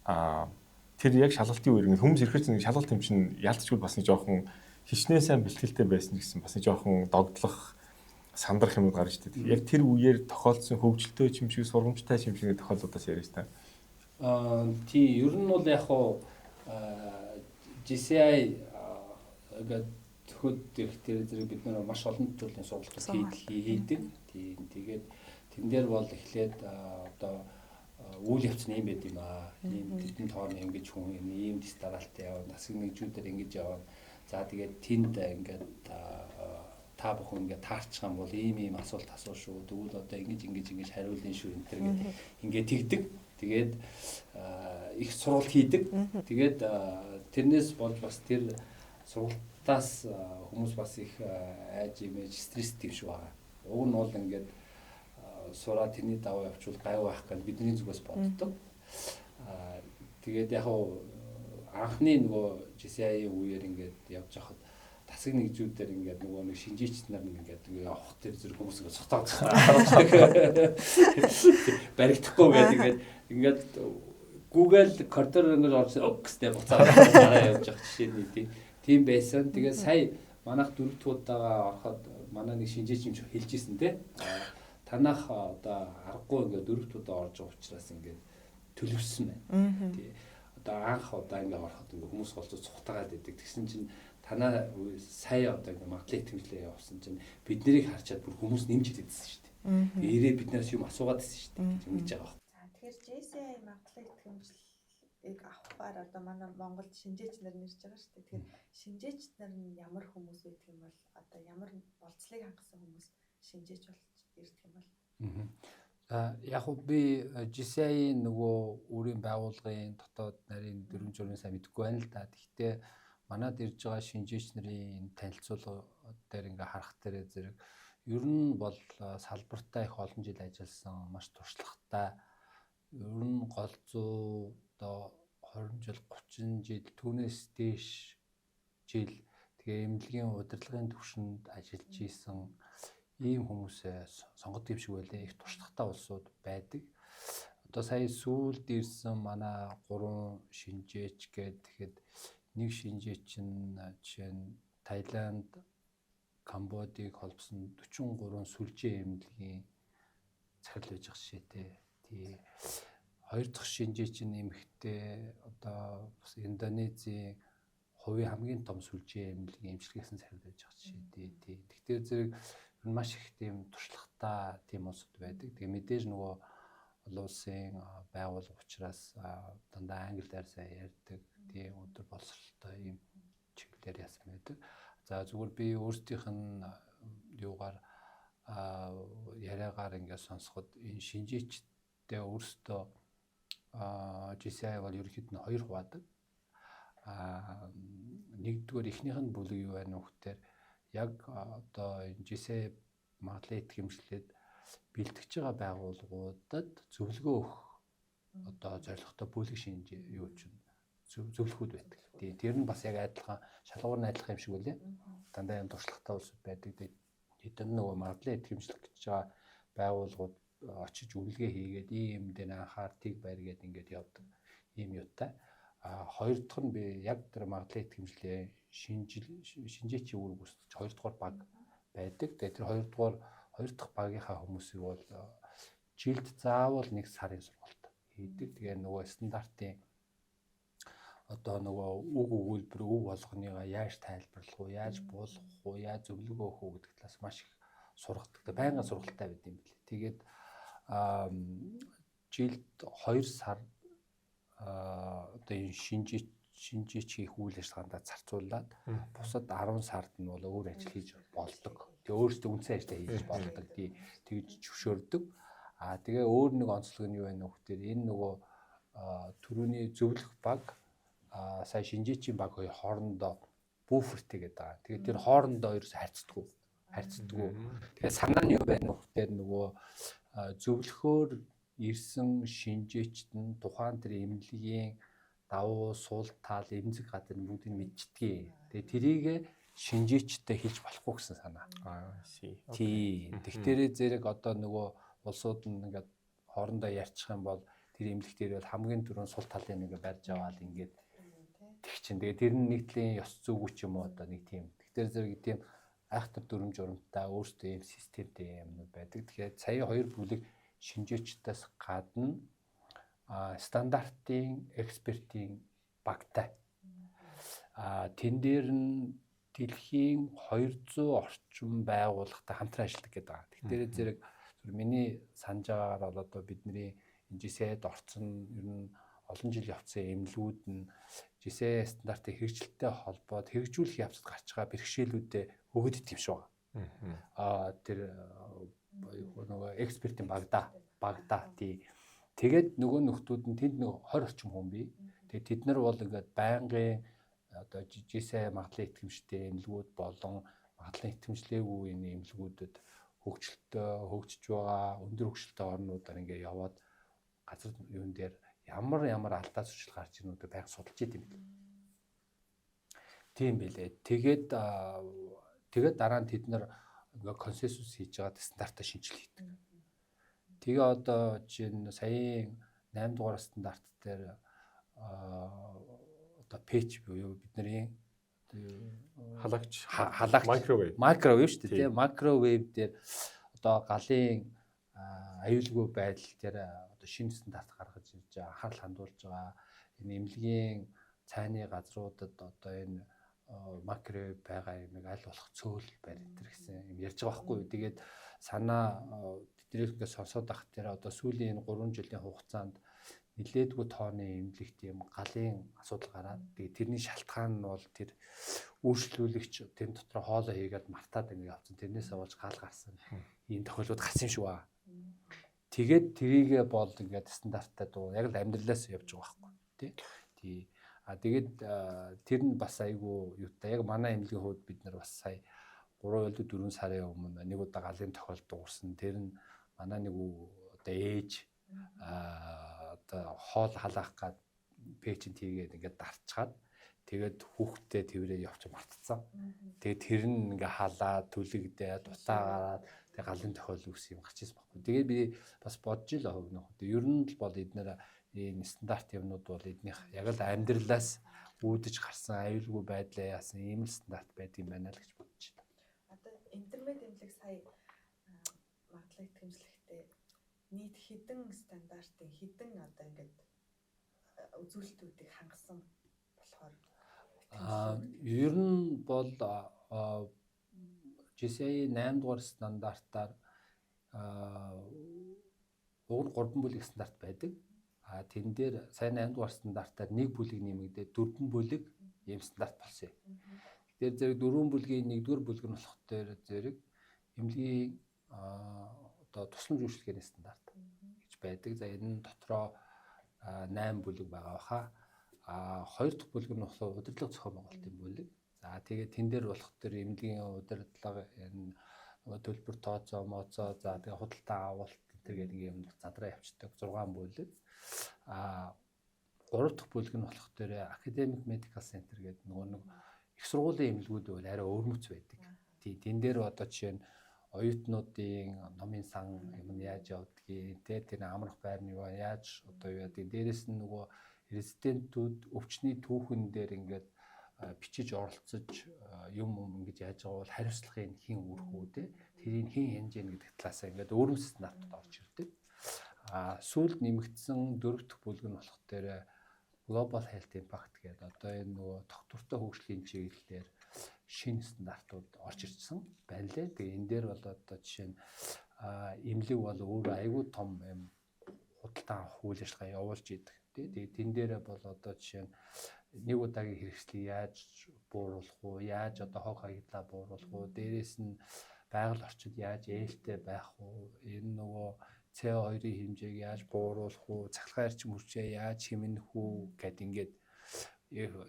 тэр яг шалгалтын үеэр ингээд хүмүүс ирэхэд нэг шалгалт юм чинь ялцчгүй бас нэг жоохон хичнээн сайн бэлтгэлтэй байсан гэсэн бас нэг жоохон догдлох сандрах юмуд гарч ирдэг. Яг тэр үеэр тохиолдсон хөгжилтэй юм шиг сургамжтай юм шиг тохиолдлуудаас яриа та. Тий, ер нь бол яг хуу GCI гэдэг төхөд тэр зэрэг бид нар маш олон төрлийн сургалтууд хийдэг. Тэгээд тэн дээр бол эхлээд одоо үйл явц нь юм байд юм аа. Ийм тэдэн тоорн ингэж хүн ийм дистаралтай явна. Засаг нэгжүүдээр ингэж явна. За тэгээд тэнд ингээд та бүхэн ингээд таарчих юм бол ийм асуулт асуу шүү. Тэгвэл одоо ингэж хариулна шүү энэ төр гэдэг ингээд тэгдэг. Тэгээд их сургалт хийдэг. Тэгээд тэрнээс болж бас тэр сургалтаас хүмүүс бас их айж имэж стресстэй шүү байгаа. Уг нь бол ингээд сураа тэрний даваа явуул гай байх гэж бидний зүгээс боддог. Тэгээд яг анхны нөгөө GCI үеэр ингээд явж байхад засаг нэгжүүдээр ингээд нөгөө нэг шинжээч нар ингээд явах тэр зэрэг хүмүүс ингээд сотоод баригдахгүй гэдэг ингээд Google коридор ингээд орж өгсдээ буцаад гараа явж явах жишээ тийм байсан. Тэгээ сая манайх 4 дахь удаага ороход манай нэг шинжээч юм хэлж ирсэн те. Танах одоо аргагүй ингээд 4 дахь удаа орж байгаа учраас ингээд төлөвсөн байна. Тий. Одоо анх удаа ингээд ороход ингээд хүмүүс голцоо цухтагаад идэг. Тэгсэн чинь танаа сая одоо ингээд магадлал итгэмжлээ явуулсан чинь бид нарыг харчаад бүр хүмүүс нэмж идэгдсэн шүү дээ. Ирээ бид нараас юм асуугаад байсан шүү дээ. Ингэж байгаа. За тэгэхээр JCI магадлал итгэмжлэлийг авахаар одоо манай Монголд шинжээч нар нэрж байгаа шүү дээ. Тэгэхээр шинжээч нар нь ямар хүмүүс байдаг юм бол одоо ямар болцлыг хангасан хүмүүс шинжээч болж ирдэг юм бол. Яг уу би JCI нөгөө өөрийн байгууллагын дотоод нарийн дөрвөн журмын сайн мэдгүй байна л да. Гэхдээ манад ирж байгаа шинжээч нарын танилцуулга дээр ингээ харах дээр зэрэг ер нь бол салбартаа их олон жил ажилласан, маш туршлагатай. Ер нь голзуу одоо 20 жил, 30 жил түүнээс дээш жил тэгээ эмнэлгийн удирдлагын түвшинд ажиллаж исэн ийм хүмүүсээ сонгодог юм шиг байлээ. Их туршлагатай улсууд байдаг. Одоо сая сүүлд ирсэн манай 3 шинжээч гэхэд нэг шинжээч нь жишээ нь Таиланд, Камбодийг холбосон 43 сүлжээ эмнэлгийн захирал байж байгаа жишээтэй. Тий. Хоёр дахь шинжээч нь эмэгтэй одоо бас Индонезийн хувийн хамгийн том сүлжээ эмнэлгийн эмчилгээсэн захирал байж байгаа жишээтэй. Тий. Тэгэхээр зэрэг маш их тийм туршлагатай тийм улсууд байдаг. Тэгээ мэдээж нөгөө олон улсын байгууллага учраас дандаа англи дээр сайн ярьдаг. Тийм өдөр боловсролтой ийм чиглэлээр яасан байдаг. За зүгээр би өөрсдийнх нь юугаар яриагаар ингээд сонсоход энэ шинжээчтэй өөрсдөө JCI бол ерөнхийд нь 2 хуваадаг. Нэгдүгээр эхнийх нь бүлэг юу байна вэ гэхээр яг одоо JCI магадлал итгэмжлэлд бэлтгэж байгаа байгууллагуудад зөвлөгөө өгөх одоо зорилготой бүлэг шинж юу ч зөвлөхүүд байдаг. Тэр нь бас яг адилхан шалгуур нь адилхан юм шиг үлээ. Дандаа юм туршлагатай улсууд байдаг. Хэдэн нөгөө магадлал итгэмжлэх гэж байгаа байгууллагууд очиж үнэлгээ хийгээд ийм дээр анхаартыг барь гээд ингээд явдаг ийм юутай. Хоёр дахь нь би яг тэр магадлал итгэмжлэлийн шинжээчийн үүрэг гүйцэтгэж 2 дугаар баг байдаг. Тэгээд тэр 2 дахь багийнхаа хүмүүсийг бол жилд заавал 1 сарын сургалт хийдэг. Тэгээ нөгөө стандартын одоо нөгөө үг өгүүлбэр үг болгоныгаа яаж тайлбарлах уу, яаж буулгах уу, яаж зөвлөгөө өгөх үү гэдэг талаас маш их сургадаг. Байнгын сургалттай байд юм билээ. Тэгээд жилд 2 сар одоо энэ шинжээч хийх үйл ажиллагаанд зарцуулаад бусад 10 сард нь бол өөр ажил хийж болдог. Тэгээ өөрсдөө үндсэн ажиллаа хийж болдог. Тэгж зөвшөөрдөг. Тэгээ өөр нэг онцлог нь юу байна вэ гэхээр энэ нөгөө төрөний зөвлөх баг сая шинжээчийн баг хоёр хоорондоо буфертэй гэдэг байгаа. Тэгээ тэр хоорондоо ерөөс харьцдаг. Тэгээ санаа нь юу байна вэ гэхээр нөгөө зөвлөхөөр ирсэн шинжээчд нь тухайн тэр эмнэлгийн давуу сул тал эмзэг гадар бүгдийг мэдчихдэг. Тэгээ тэрийг шинжээчтэй хэлж болохгүй гэсэн санаа. Тий. Тэгэхээр зэрэг одоо нөгөө улсууд нь ингээд хоорондоо ярьчих юм бол тэр эмнэлэг дээр бол хамгийн түрүүнд сул талын нэг барьж аваад ингээд тэг чинь. Тэгээ тэр нь нэгтлийн ёс зүгүү ч юм уу одоо нэг тийм. Тэгэхээр зэрэг тийм айхтар дүрм журамтай өөртөө юм системтэй юмнууд байдаг. Тэгэхээр сая 2 бүлэг шинжээчдээс гадна стандартын экспертийн багтай. Тэн дээр нь дэлхийн 200 орчим байгууллагатай хамтран ажилладаг гэдэг байгаа. Тэгэхээр зэрэг миний санаж байгаагаар бол одоо бидний JCI-д орсон ер нь олон жил явцсан эмнэлгүүд нь JCI стандартын хэрэгжилттэй холбоод хэрэгжүүлэх явцад гарч байгаа бэрхшээлүүдэд өгöd идэв юм шиг байна. Тэр нөгөө экспертийн багада тий. Тэгээд нөгөө нөхдүүд нь тэнд нэг 20 орчим хүн бий. Тэгээд тэд нар бол ингээд байнгын одоо JCI магадлалын итгэмжтэй эмнэлгүүд болон магадлалын итгэмжлээгүй энэ эмнэлгүүдэд хөгжиж байгаа өндөр хөгжилтэй орнуудаар ингээд яваад газар юун дээр ямар алдаа зуршил гарч ирнэ гэдэг байнга судалж идэв юм. Тийм байлээ. Тэгээд дараа нь тэд нар ингээ консенсус хийж байгаа стандартаа шинжил хийдэг. Тэгээ одоо жишээ нь саяын 8 дугаар стандарт дээр одоо пэч буюу бидний халагч микровейв шүү дээ. Микровейв дээр одоо галын аюулгүй байдал дээр одоо шинэ стандарт гаргаж ирж байгаа, анхаарал хандуулж байгаа. Энэ эмнэлгийн цайны газруудад одоо энэ микровейв байгаа юм аль болох цөөл барь энэ гэсэн юм ярьж байгаа байхгүй юу. Тэгээд санаа тэднийг ингээд сонсоод ах тэр одоо сүүлийн энэ 3 жилийн хугацаанд нилээдгүй тооны эмнэлэгт юм галын асуудал гараад тэгээд тэрний шалтгаан нь бол тэр үйлчлүүлэгч тэн дотор хоолой хийгээд мартаад ингэ явцсан. Тэрнээс болж гал гарсан. Ийм тохиолдлууд гарсан шүү аа. Тэгээд тэрийгэ бол ингээд стандарттай дуу яг л амьдралаас явж байгаа байхгүй тий. Тэгээд тэр нь бас айгүй юутай яг манай эмнэлгийн хувьд бид нар бас сая 3 или 4 сарын өмнө нэг удаа галын тохиолдол дуурсан. Тэр нь манай нэг одоо ээж одоо хоол халаах гад пэйжент хийгээд ингээд дарчаад тэгээд хүүхдтэй тэрээ явж мартцсан. Тэгээд тэр нь ингээ халаад түлэгдээд дутаа гараад тэгээд галын тохиолдол үүс юм гарч ирсэн байхгүй. Тэгээд би бас бодж ил өгнө. Ер нь л бол эднэр энэ стандарт юмнууд бол эднийх яг л амьдралаас үүдэж гарсан аюулгүй байдлаа яасан ийм стандарт байдаг юм байна л гэж бодож байна. Одоо интернет эмнэлэг сая магадлал тэмцлэхдээ нийт хэдэн стандартын хэдэн одоо ингээд үзүүлэлтүүдийг хангасан болохоор ер нь бол GSA 8 дугаар стандартаар уг нь 3 бүлэг стандарт байдаг. Тэн дээр сайн 8 дугаар стандартаар 1 бүлэг нэмэгдээд 4 бүлэг ийм стандарт болсон юм. Тэр зэрэг 4 бүлгийн 1-р бүлэг нь болох дээр зэрэг эмнэлгийн одоо тусламж үйлчилгээний стандарт гэж байдаг. За энэ нь дотроо 8 бүлэг байгаа баха. 2 дахь бүлэг нь болохоор удирдлага зохион байгуулалтын бүлэг. За тэгээд тэн дээр болох тэр эмнэлгийн удирдлага энэ төлбөр тооцоо моцоо за тэгээд худалдаа авалт гэдэг юм задраа явцдаг 6 бүлэг. 3 дахь бүлэг нь болох тэр Academic Medical Center гэдэг нөгөө нэг их сургуулийн эмнэлгүүд бол арай өөрмөц байдаг. Тэн дээр одоо жишээ нь оюутнуудын номын сан юм яаж явдгийг тэр амрах байрны яаж одоо юу яадаг. Дээрээс нь нөгөө резидентүүд өвчний түүхэн дээр ингээд бичиж оролцож юм ингэж яаж байгаа бол хариуцлагын хин үрэх үү те тэрийг хин хянжээ гэдэг талаас ингээд өөрөмс стандарт орж ирдэг. Сүүлд нэмэгдсэн 4 дахь бүлэг нь болох дээр Global Health Impact гэдэг одоо энэ нөгөө доктортой хөгжлийн чиглэлээр шинэ стандартууд орж ирсэн байна лээ. Тэгээ энэ дээр бол одоо жишээ нь эмнэлэг бол өөрөө аюул том юм худалдаа авах үйл ажиллагаа явуулж идэг. Тэгээ тэн дээрээ бол одоо жишээ нь нэг удаагийн хэрэгслийг яаж бууруулах уу, яаж одоо хог хаягдлаа бууруулах уу, дээрээс нь байгаль орчинд яаж ээлтэй байх уу, энэ нөгөө CO2-ийн хэмжээг яаж бууруулах уу, цахилгаан эрчим хүчээ яаж хэмнэх үү гэд ингээд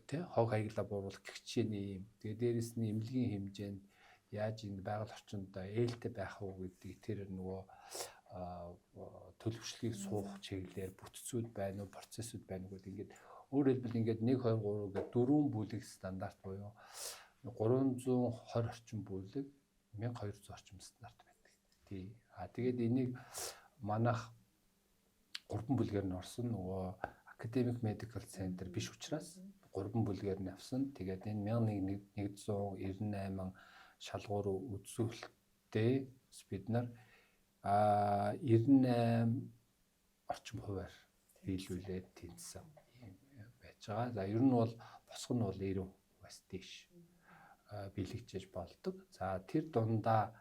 тий хог хаягдлаа бууруулах гэх чиний юм. Тэгээ дээрээс нь эмнэлгийн хэмжээнд яаж энэ байгаль орчинд ээлтэй байх уу гэдэг тэр нөгөө төлөвшлийг суух чиглэлээр бүтцүүд байна уу, процессүүд байна уу гэдэг ингээд өөрөөр хэлбэл ингээд 1 2 3 гэдэг 4 бүлэг стандарт буюу 320 орчим бүлэг 1200 орчим стандарт байдаг. Тий. Тэгээд энийг манайх 3 бүлгээр нь орсон нөгөө Academic Medical Center биш учраас 3 бүлгээр нь авсан. Тэгээд энэ 1198 шалгуур үзүүлэлтээ бид нар 98 орчим хувиар биелүүлээд тэнцсэн юм байж байгаа. За ер нь бол босго нь бол 90%-аас дээш биелэгчээж болдог. За тэр дундаа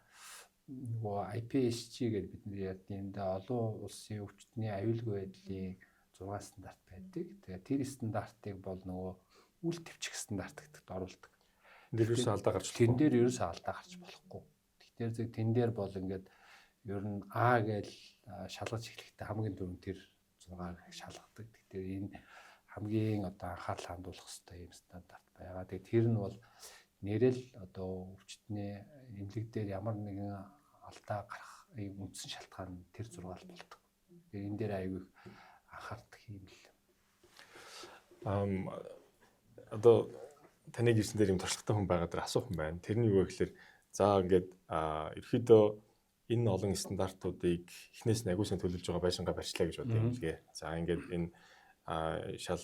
нөгөө IPSC гэдэг бидний ярьдаг юм да олон улсын өвчтний аюулгүй байдлын 6 стандарт байдаг. Тэгээ тэр стандартыг бол нөгөө үл твчих стандарт гэдэгт оруулдаг. Энд ерөөсөө алдаа гарч тэн дээр ерөөсөө алдаа гарч болохгүй. Тэгэхээр зөв тэн дээр бол ингээд ер нь А гэж шалгаж эхлэхдээ хамгийн түрүүнд тэр 6-ыг шалгадаг. Тэгэхээр энэ хамгийн одоо анхаарал хандуулах хэрэгтэй юм стандарт байгаа. Тэгээ тэр нь бол нэрэл одоо өвчтний эмнэлэг дээр ямар нэгэн алдаа гарах үндсэн шалтгаан тэр 6 л болдог. Тэгээ энэ дээр аягүй анхаардаг юм л. Одоо таныг ирсэн дээр юм туршлагатай хүн байгаа даа асуух юм байна. Тэр нь юу вэ гэхээр за ингээд ерөөдөө энэ олон стандартуудыг эхнээс нь агуулсан төлөвлөж байгаа байшингаа барьчлаа гэж бодъё юм лгээ. За ингээд энэ шал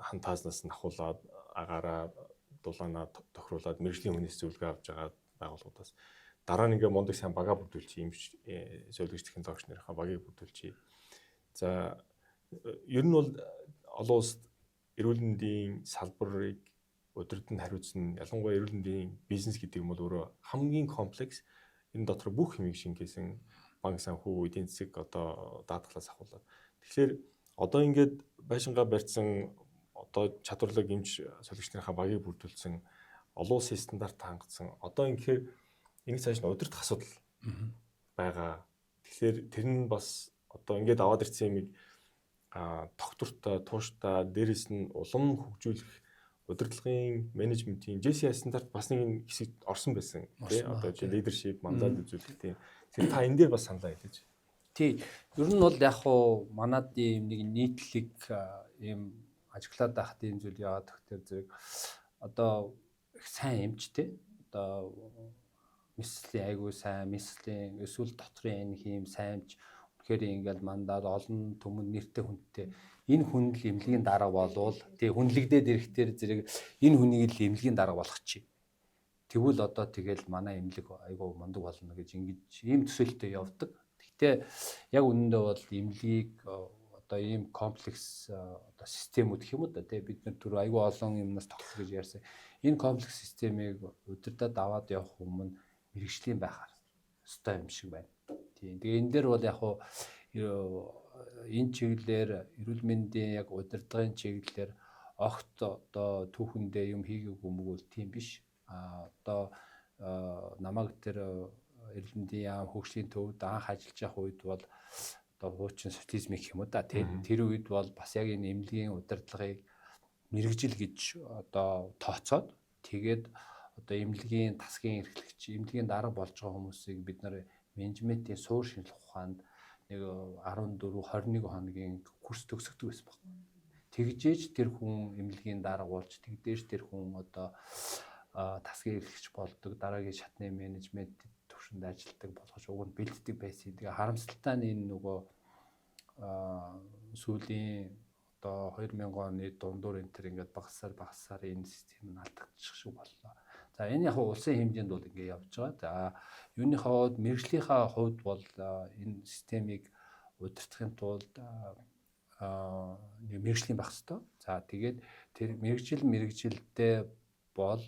хантааснаас нь ахуулаад агаараа дулаанаа тохируулаад мэрэгжлийн хүнээс зөвлөгөө авч байгаа байгууллагуудаас дараа нь ингээд мундаг сайн бага бүрдүүлчих юм зөвлөгч технологич нарынхаа багийг бүрдүүлчих. За ер нь бол олон улсад эрүүл мэндийн салбарыг удирдан хариуцсан ялангуяа эрүүл мэндийн бизнес гэдэг юм бол өөрөө хамгийн комплекс энэ дотор бүх юмыг шингээсэн банк санхүү эдийн засаг одоо даатгалаас ахуулаад. Тэгэхээр одоо ингээд байшингаа барьсан одоо чадварлаг эмч солигч нарынхаа багийг бүрдүүлсэн олон улсын стандарт хангацсан. Одоо ингээд энэ цааш нь удирдах асуудал байгаа. Тэгэхээр тэр нь бас одоо ингээд аваад ирсэн юмыг тогтвортой, тууштай, дээрэс нь улам хөгжүүлэх удирдлагын менежментийн JCI стандарт бас нэг хэсэг орсон байсан. Тэ одоо лидершип, мандат үзүүлэх тийм. Тэр та энэ дээр бас саналаа хэлээч. Тий. Ер нь бол яг хуу манад ийм нэг нийтлэг ийм ажиглаад байх тийм зүйл яваад тэгэхээр зэрэг одоо их сайн эмчтэй. Одоо мислийн айгуу сайн, мислийн эсвэл дотрын энэ хийм сайнч тэгэхээр ингээл мандаад олон түмэн нэртэй хүнтэй энэ хүн л эмнэлгийн дарга болвол тий хүнлэгдээд ирэхтэр зэрэг энэ хүнийг л эмнэлгийн дарга болгочих. Тэгвэл одоо тэгэл манай эмнэлэг айгуу мундаг болно гэж ингэж ийм төсөөлтөд явдаг. Гэхдээ яг үнэндээ бол эмнэлгийг одоо ийм комплекс одоо системүүд гэх юм уу да тий бид нар түр айгуу олон юмнаас тогтох гэж ярьсан. Энэ комплекс системийг удирдаад аваад явах өмнө мэрэгжлийн байхаар ёстой юм шиг байна. Тийм. Тэгээ энэ дээр бол яг хуу энэ чиглэлээр эрүүл мэндийн яг удирдлагын чиглэлээр огт одоо түүхэндээ юм хийгээгүй мөгөөл тийм биш. Одоо намайг тэр эрүүл мэндийн яам хөгжлийн төвд анх ажиллаж явах үед бол одоо хуучин социализм гэх юм уу да тийм. Тэр үед бол бас яг энэ эмнэлгийн удирдлагыг мэрэгжил гэж одоо тооцоод тэгээд одоо эмнэлгийн тасгийн эрхлэгч, эмнэлгийн дарга болж байгаа хүмүүсийг бид нар менежментийн суур шинжилх ухаанд нэг 14 21 хоногийн курс төгсгдөг байсан баг. Тэгжээж тэр хүн эмнэлгийн дарга болж тэгдэж тэр хүн одоо тасгийн эрхлэгч болдог, дараагийн шатны менежмент төвшөнд ажилладаг болгож уг нь бэлддэг байсан. Тэгээ харамсалтай нь энэ нөгөө сүүлийн одоо 2000 оны дундуур энэ төр ингээд багасаар энэ систем нь алдагдчих шиг боллоо. За энэ яг улсын хэмжээнд бол ингэ явж байгаа. За юуны хавьд мэрэгжлийнхаа хувьд бол энэ системийг удирдахын тулд мэрэгжлийн байх хэрэгтэй. За тэгээд тэр мэрэгжилдээ бол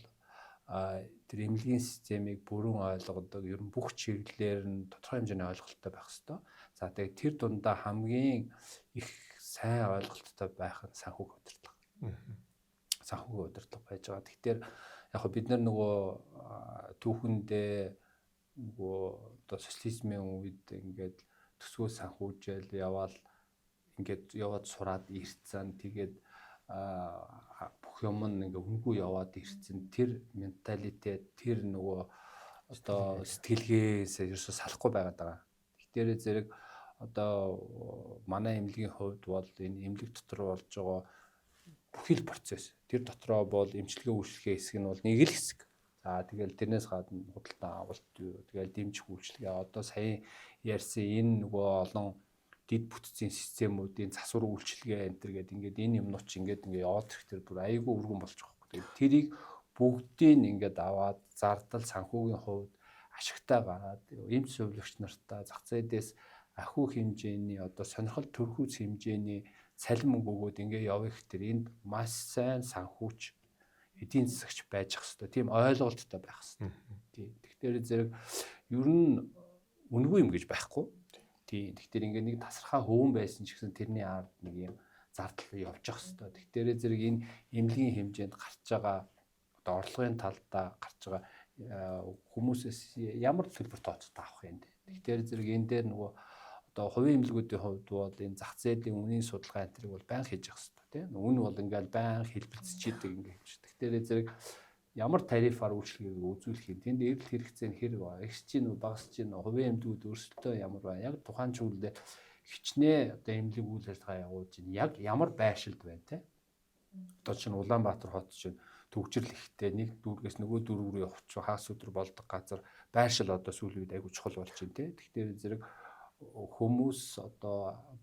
тэр эмнэлгийн системийг бүрэн ойлгодог, ер нь бүх чиглэлээр нь тодорхой хэмжээний ойлголттой байх хэрэгтэй. За тэгээд тэр дундаа хамгийн их сайн ойлголттой байх нь санхүүгийн удирдлага. Санхүүгийн удирдлага байж байгаа. Тэгэхээр яг бид нар нөгөө түүхэндээ нөгөө одоо социализмын үед ингээд төсвөө санхүүжэл яваал ингээд яваад сураад ирцэн тэгээд бүх юм ингээ үнгүй яваад ирцэн тэр менталитет тэр нөгөө одоо сэтгэлгээс ерөөсө салахгүй байгаад байгаа. Тэгэхээр зэрэг одоо манай эмнэлгийн хувьд бол энэ эмнэлэг дотор болж байгаа бүхэл процесс тэр дотроо бол эмчилгээ үйлчлэгээ хэсэг нь бол нэг л хэсэг. За тэгэл тэрнээс гадна худалдан авалт тэгэл дэмжих үйлчлэгээ одоо сая ярьсан энэ нөгөө олон дид бүтцийн системүүдийн засвар үйлчлэгээ энэ төр гэдэг ингээд энэ юмнууд чи ингээд яваад ирэхтэр бүр айгүй өргөн болж байгаа хөөх. Тэгээд тэрийг бүгдийг ингээд аваад зардал санхүүгийн хувьд ашигтай гараад эмч зөвлөгч нартаа зах зээлээс ахиу хэмжээний одоо сонирхол төрхүүц хэмжээний цалин мөнгө өгөөд ингээ явах тэр энд маш сайн санхүүч эдийн засагч байж ах хэвээр тийм ойлголттой байх хэвээр. Тийм. Тэгэхээр зэрэг ер нь үнгүй юм гэж байхгүй. Тийм. Тэгэхээр ингээ нэг тасархаа хөвөн байсан ч гэсэн тэрний ард нэг юм зардал явж ах хэвээр. Тэгэхээр зэрэг энэ эмнэлгийн хэмжээнд гарч байгаа одоо орлогын талдаа гарч байгаа хүмүүсээс ямар төлбөр тооцоод авах юм бэ? Тэгэхээр зэрэг энэ дээр нөгөө одоо хувийн эмнэлгүүдийн хувьд бол энэ зах зээлийн үнийн судалгаа энэ төрийг бол байнга хийж явах хэрэгтэй тийм. Үн бол ингээл байнга хэлбэлцчихэд ингээ юм шиг. Тэгэхээр зэрэг ямар тарифаар үйлчлэгийг үзүүлэх юм. Тэнд эрэлт хэрэгцээ нь хэр ба, ихсэж гин багасж гин хувийн эмнэлгүүд өөрсдөө ямар ба, яг тухайн чиглэлээр хичнээн одоо эмнэлэг үйл ажиллагаа явуулж гин яг ямар байшилд байна тийм. Одоо чинь Улаанбаатар хот чинь төгжрөл ихтэй нэг дүүргээс нөгөө дүүрэг рүү явах ч хагас өдөр болдог газар байршил одоо сүүлийн үед айгүй чухал болж байна тий. Тэгэхээр зэрэг хүмүүс одоо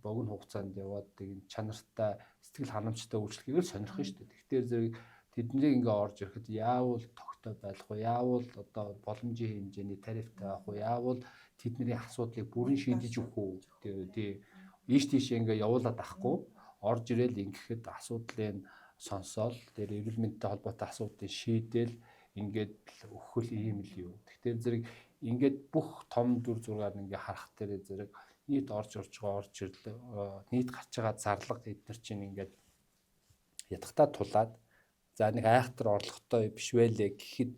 богино хугацаанд яваад тийм чанартай сэтгэл ханамжтай үйлчлэгээр сонирх нь шүү дээ. Тэгэхээр зэрэг тэднийг ингээ орж ирэхэд яавал тогтоо байх уу, яавал одоо боломжийн хэмжээний тарифтай авах уу, яавал тэдний асуудлыг бүрэн шийдэж өгөх үү. Тийм ийш тийш ингээ явуулаад ахгүй орж ирэл ингэхэд асуудлыг сонсоол тэр эрүүл мэндтэй холбоотой асуудлыг шийдэл ингээд өгөх ийм л юу. Тэгэхээр зэрэг ингээд бүх том дүр зургаар ингээ харах дээр зэрэг нийт орж байгаа орж ирлээ нийт гарч байгаа зарлага эдгээр чинь ингээд ядахтаа тулаад за нэг айхтар орлоготой биш байлээ гэхэд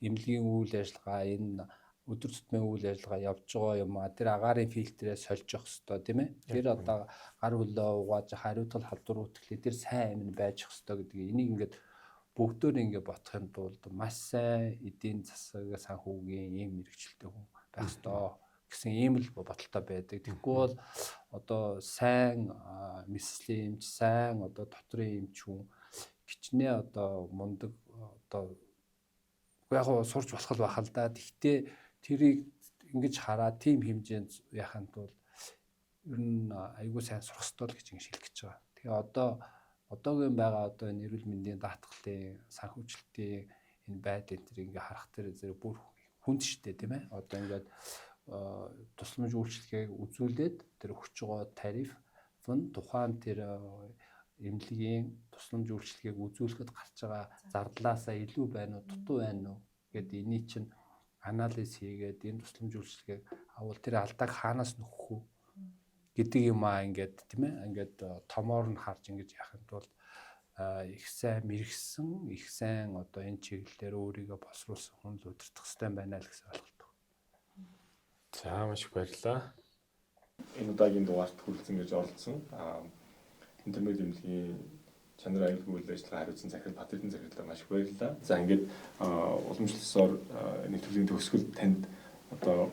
эмнэлгийн үйл ажиллагаа энэ өдөр тутмын үйл ажиллагаа явж байгаа юм а тэр агаарын фильтрээ сольж явах хэрэгтэй тийм ээ. Тэр одоо гар хөлөө угааж хариуцлага халдвар үүтгэхлээр тэр сайн амин байж хэвээр гэдэг. Энийг ингээд бүгдөө ингээд бодохын тулд маш сайн эдийн засаг санхүүгийн ийм мэрэгчлэлтэй хүн байх ёстой гэсэн ийм л бодолтой байдаг. Тэгвэл бол одоо сайн мэслийн эмч, сайн одоо дотрын эмч хүн гिचнээ одоо мундаг одоо яг сурч болох байх л да. Тэгтээ тэрийг ингэж хараад тийм хэмжээнд яханд бол ер нь айгүй сайн сурах ёстой л гэж ингэ шилэх гэж байгаа. Тэгээ одоогийн байгаа одоо энэ эрүүл мэндийн даатгалын санхүүжилтийн энэ байдал энэ ингээ харах дээр зэрэг бүр хүнд шттэ тийм ээ. Одоо ингээд тусламж үйлчлэгийг үзүүлээд тэр өгч байгаа тариф нь тухайн тэр эмнэлгийн тусламж үйлчлэгийг үзүүлэхэд гарч байгаа зардлаасаа илүү байна уу, дутуу байна уу гэдэг энийг чинь анализ хийгээд энэ тусламж үйлчлэгийг авал тэр алдааг хаанаас нөхөх үү гэдэг юм аа ингээд тийм ээ. Ингээд томоор нь харж ингэж яхад бол их сайн мэрэгсэн, их сайн одоо энэ чиглэлээр өөрийгөө босруулсан хүн л удирдах хэрэгтэй байна л гэсэн ойлголт. За маш их баярлалаа. Энэ удаагийн дугаарт хүрэлцэн гэж оролцсон. Интернет эмнэлгийн чанар аюулгүй үйл ажиллагаа хариуцсан захирал Батэрдэн захирлаа маш их баярлалаа. За ингээд уламжлалсаар нэвтрүүлгийн төгсгөл танд одоо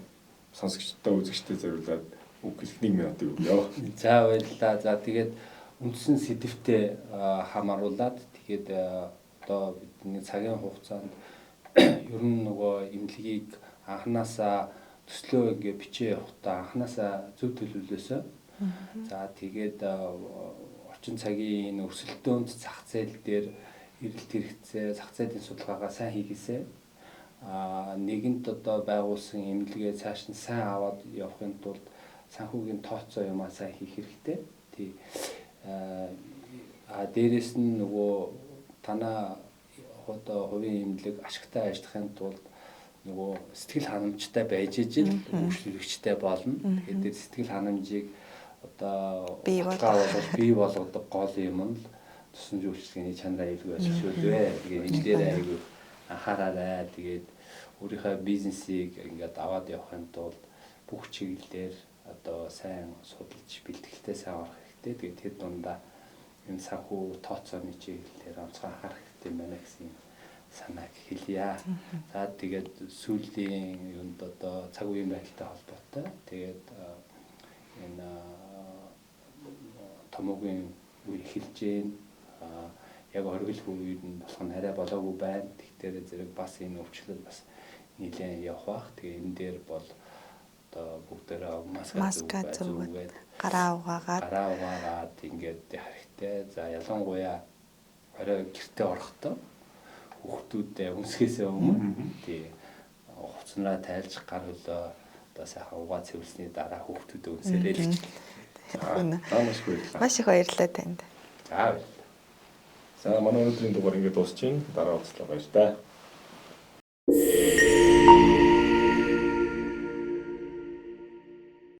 сонсогчдод үзэгчдэд зориулаад үг хэлэх 1 минут өгье. За баярлалаа. За тэгээд үндсэн сэдвтэ хамааруулад тэгээд одоо бидний цагийн хугацаанд ер нь нөгөө эмнэлгийг анханасаа төслөө ингээ бичээ явахдаа анханасаа зөв төлөвлөөсөө. За тэгээд орчин цагийн энэ өрсөлдөөнд зах зээл дээр эрэлт хэрэгцээ, зах зээлийн судалгаагаа сайн хийгээсэй. Нэгэнт одоо байгуулсан эмнэлгээ цааш нь сайн аваад явахын тулд санхүүгийн тооцоо юмаа сайн хийх хэрэгтэй. Тий. Дээрээс нь нөгөө танаа одоо хувийн эмнэлэг ашигтай ажиллахын тулд нөгөө сэтгэл ханамжтай байж ижил үйлчлэгчтэй болно. Тэгээд сэтгэл ханамжийг одоо бий болгодог гол юм нь тусламж үйлчлэгээний чанар аюулгүй ашиглуулвэ. Тэгээд энэ дээр аюул анхаараарай. Тэгээд өөрийнхөө бизнесийг ингээд аваад явахын тулд бүх чиглэлээр одоо сайн судалж бэлтгэлтэй сайн орох хэрэгтэй. Тэгээд тэр дундаа энэ санхүү тооцооны чиглэлээр онцгой анхаарах хэрэгтэй байна гэсэн санааг хэлье. За тэгээд сүүлийн юунд одоо цаг үеийн байдалтай холбоотой. Тэгээд энэ томоогийн үе эхэлж гин яг оргил үед нь болох нь арай болоогүй байна. Тэгэхээр зэрэг бас энэ өвчлөл бас нэлээд явах бах. Тэгээ энэ дээр бол одоо бүгдээрээ маска зүгээд гараа угаагаад ингээд хэрэгтэй. За ялангуяа орой гэртээ орохдоо хүүхдүүдээ үнсгэхээс өмнө тий хуцнараа тайлж гар хөлөө одоо сайхан угаа цэвэрлсний дараа хүүхдүүдээ үнсээрэй л гэж. Маш их баярлалаа танд. За манай өнөөдрийн дугаар ингээд дуусчихин. Дараа уулзлаа баяр та.